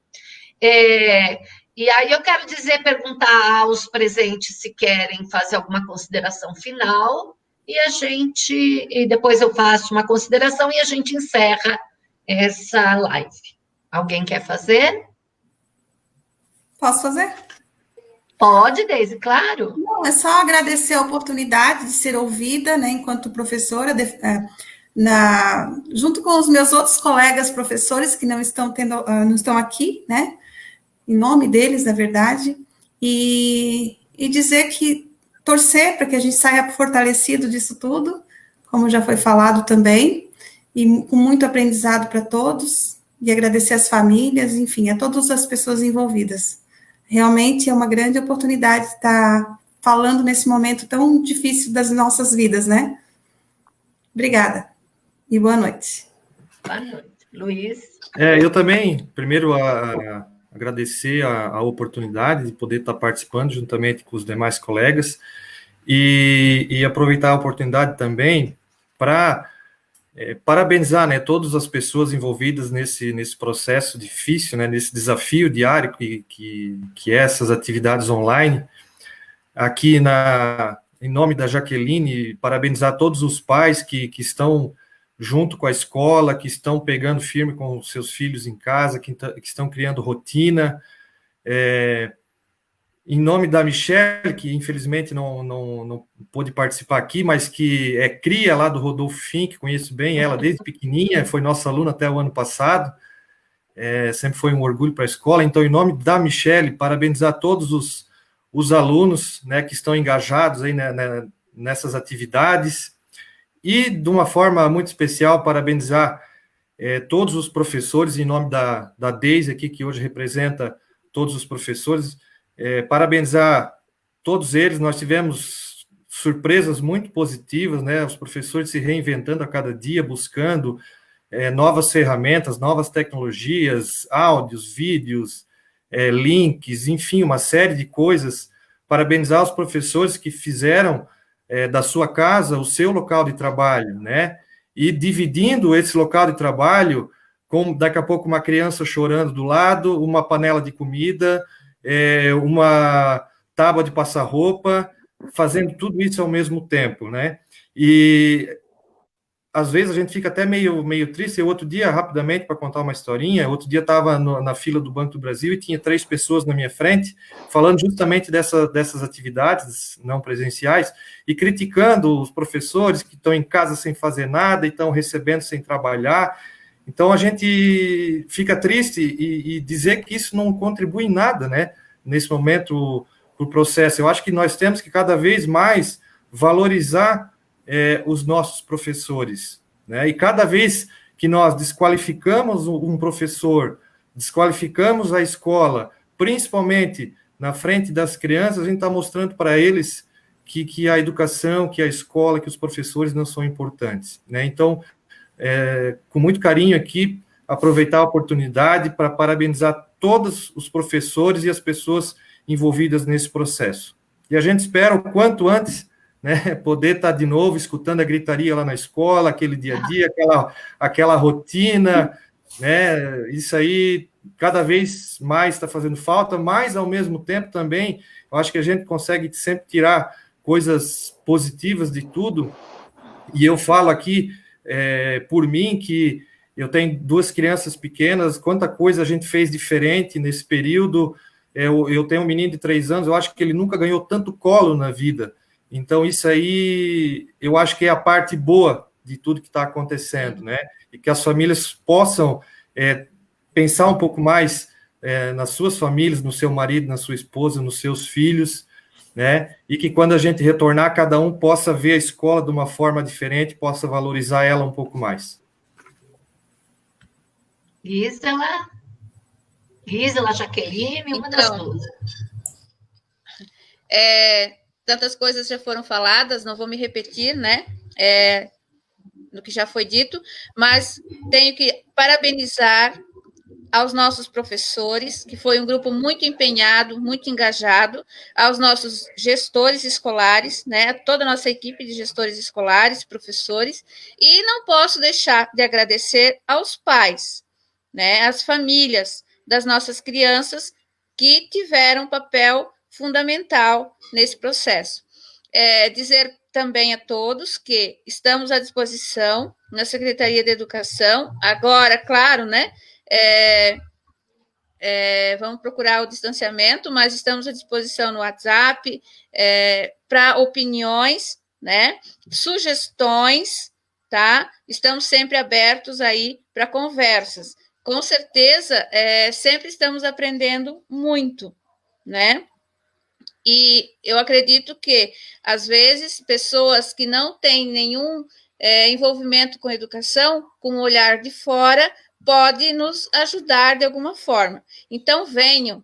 E aí eu quero perguntar aos presentes se querem fazer alguma consideração final, e depois eu faço uma consideração e a gente encerra essa live. Alguém quer fazer? Posso fazer? Pode, Deise, claro. Não, é só agradecer a oportunidade de ser ouvida, né, enquanto professora, junto com os meus outros colegas professores que não estão aqui, né, em nome deles, na verdade, e dizer que torcer para que a gente saia fortalecido disso tudo, como já foi falado também, e com muito aprendizado para todos, e agradecer às famílias, enfim, a todas as pessoas envolvidas. Realmente é uma grande oportunidade estar falando nesse momento tão difícil das nossas vidas, né? Obrigada. E boa noite. Boa noite. Luiz? Eu também, primeiro, agradecer a oportunidade de poder estar participando juntamente com os demais colegas e aproveitar a oportunidade também para parabenizar, né, todas as pessoas envolvidas nesse processo difícil, né, nesse desafio diário que é essas atividades online. Aqui, em nome da Jaqueline, parabenizar todos os pais que estão junto com a escola, que estão pegando firme com os seus filhos em casa, que estão criando rotina. Em nome da Michelle, que infelizmente não pôde participar aqui, mas que é cria lá do Rodolfo Fink, conheço bem ela desde pequenininha, foi nossa aluna até o ano passado, sempre foi um orgulho para a escola. Então, em nome da Michelle, parabenizar todos os alunos, né, que estão engajados aí, né, nessas atividades, e de uma forma muito especial, parabenizar todos os professores, em nome da Deise aqui, que hoje representa todos os professores, parabenizar todos eles. Nós tivemos surpresas muito positivas, né? Os professores se reinventando a cada dia, buscando novas ferramentas, novas tecnologias, áudios, vídeos, links, enfim, uma série de coisas. Parabenizar os professores que fizeram da sua casa o seu local de trabalho, né? E dividindo esse local de trabalho com, daqui a pouco, uma criança chorando do lado, uma panela de comida, uma tábua de passar roupa, fazendo tudo isso ao mesmo tempo, né? E às vezes a gente fica até meio triste. Outro dia, rapidamente, para contar uma historinha, outro dia estava na fila do Banco do Brasil e tinha 3 pessoas na minha frente, falando justamente dessas atividades não presenciais e criticando os professores que estão em casa sem fazer nada e estão recebendo sem trabalhar. Então, a gente fica triste e dizer que isso não contribui em nada, né, nesse momento, para o processo. Eu acho que nós temos que cada vez mais valorizar os nossos professores, né? E cada vez que nós desqualificamos um professor, desqualificamos a escola, principalmente na frente das crianças, a gente está mostrando para eles que a educação, que a escola, que os professores não são importantes, né? Então, com muito carinho aqui, aproveitar a oportunidade para parabenizar todos os professores e as pessoas envolvidas nesse processo. E a gente espera o quanto antes, né, poder estar de novo escutando a gritaria lá na escola, aquele dia a dia, aquela rotina, né? Isso aí cada vez mais está fazendo falta, mas ao mesmo tempo também, eu acho que a gente consegue sempre tirar coisas positivas de tudo. E eu falo aqui por mim que eu tenho 2 crianças pequenas, quanta coisa a gente fez diferente nesse período. Eu tenho um menino de 3 anos, eu acho que ele nunca ganhou tanto colo na vida. Então, isso aí, eu acho que é a parte boa de tudo que está acontecendo, né? E que as famílias possam pensar um pouco mais nas suas famílias, no seu marido, na sua esposa, nos seus filhos, né? E que quando a gente retornar, cada um possa ver a escola de uma forma diferente, possa valorizar ela um pouco mais. Gisela, Jaqueline, uma das duas. Tantas coisas já foram faladas, não vou me repetir, né? No que já foi dito, mas tenho que parabenizar aos nossos professores, que foi um grupo muito empenhado, muito engajado, aos nossos gestores escolares, né? Toda a nossa equipe de gestores escolares, professores, e não posso deixar de agradecer aos pais, né? As famílias das nossas crianças que tiveram um papel fundamental nesse processo. Dizer também a todos que estamos à disposição na Secretaria de Educação, agora, claro, né? Vamos procurar o distanciamento, mas estamos à disposição no WhatsApp para opiniões, né? Sugestões, tá? Estamos sempre abertos aí para conversas. Com certeza, sempre estamos aprendendo muito, né? E eu acredito que, às vezes, pessoas que não têm nenhum envolvimento com a educação, com o olhar de fora, podem nos ajudar de alguma forma. Então, venham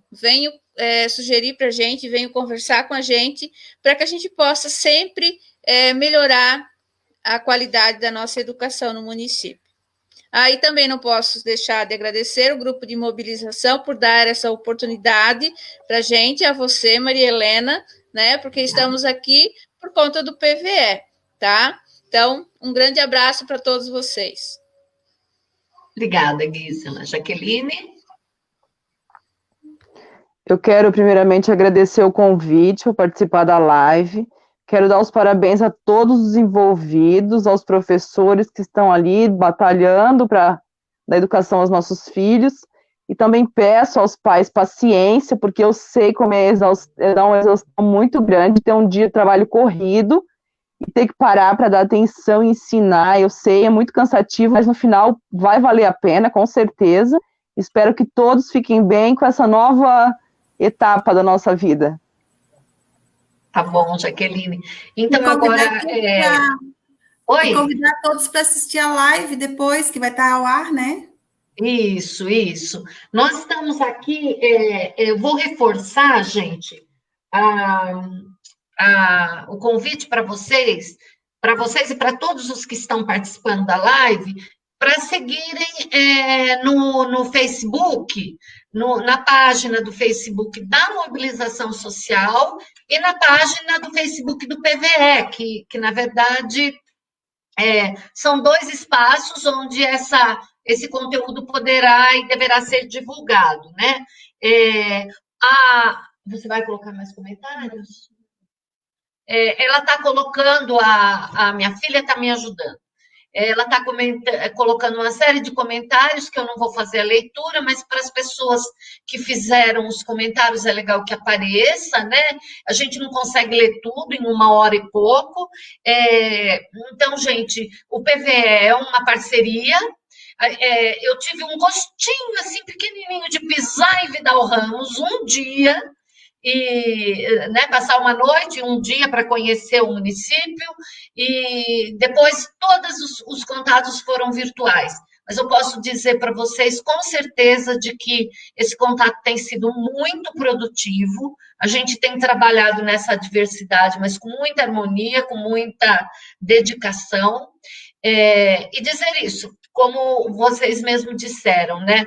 sugerir para a gente, venham conversar com a gente, para que a gente possa sempre melhorar a qualidade da nossa educação no município. Aí também não posso deixar de agradecer o grupo de mobilização por dar essa oportunidade para a gente, a você, Maria Helena, né? Porque estamos aqui por conta do PVE, tá? Então, um grande abraço para todos vocês. Obrigada, Gisela. Jaqueline? Eu quero, primeiramente, agradecer o convite para participar da live. Quero dar os parabéns a todos os envolvidos, aos professores que estão ali batalhando para dar educação aos nossos filhos. E também peço aos pais paciência, porque eu sei como dá uma exaustão muito grande ter um dia de trabalho corrido e ter que parar para dar atenção e ensinar. Eu sei, é muito cansativo, mas no final vai valer a pena, com certeza. Espero que todos fiquem bem com essa nova etapa da nossa vida. Tá bom, Jaqueline. Então, agora... Oi? Convidar todos para assistir a live depois, que vai estar ao ar, né? Isso. Nós estamos aqui, eu vou reforçar, gente, o convite para vocês e para todos os que estão participando da live, para seguirem no Facebook, na página do Facebook da Mobilização Social e na página do Facebook do PVE, que na verdade, são 2 espaços onde esse conteúdo poderá e deverá ser divulgado, né? Você vai colocar mais comentários? Ela está colocando, a minha filha está me ajudando. Ela está colocando uma série de comentários que eu não vou fazer a leitura, mas para as pessoas que fizeram os comentários é legal que apareça, né? A gente não consegue ler tudo em 1 hora e pouco. Então, gente, o PVE é uma parceria. Eu tive um gostinho assim pequenininho de pisar em Vidal Ramos um dia, e, né, passar uma noite, um dia para conhecer o município, e depois todos os contatos foram virtuais. Mas eu posso dizer para vocês com certeza de que esse contato tem sido muito produtivo. A gente tem trabalhado nessa diversidade, mas com muita harmonia, com muita dedicação. E dizer isso, como vocês mesmos disseram, né?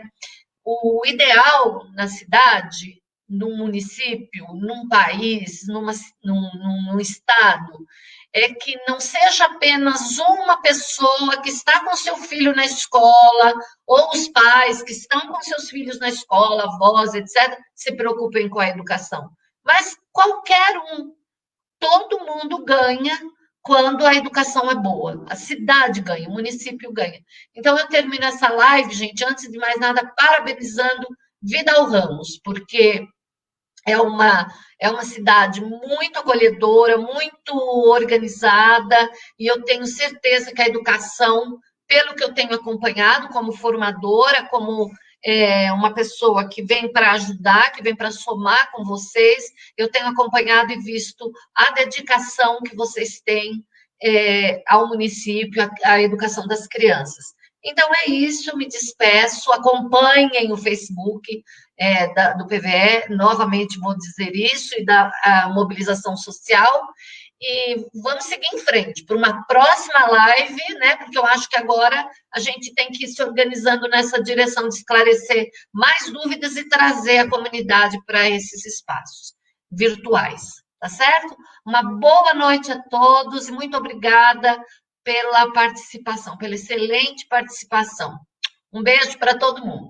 O ideal na cidade, num município, num país, num estado, é que não seja apenas uma pessoa que está com seu filho na escola, ou os pais que estão com seus filhos na escola, avós, etc., se preocupem com a educação. Mas qualquer um, todo mundo ganha quando a educação é boa. A cidade ganha, o município ganha. Então, eu termino essa live, gente, antes de mais nada, parabenizando Vidal Ramos, porque é uma cidade muito acolhedora, muito organizada, e eu tenho certeza que a educação, pelo que eu tenho acompanhado como formadora, como uma pessoa que vem para ajudar, que vem para somar com vocês, eu tenho acompanhado e visto a dedicação que vocês têm ao município, à educação das crianças. Então é isso, me despeço, acompanhem o Facebook do PVE, novamente vou dizer isso, e da mobilização social, e vamos seguir em frente para uma próxima live, né? Porque eu acho que agora a gente tem que ir se organizando nessa direção de esclarecer mais dúvidas e trazer a comunidade para esses espaços virtuais, tá certo? Uma boa noite a todos e muito obrigada pela participação, pela excelente participação. Um beijo para todo mundo.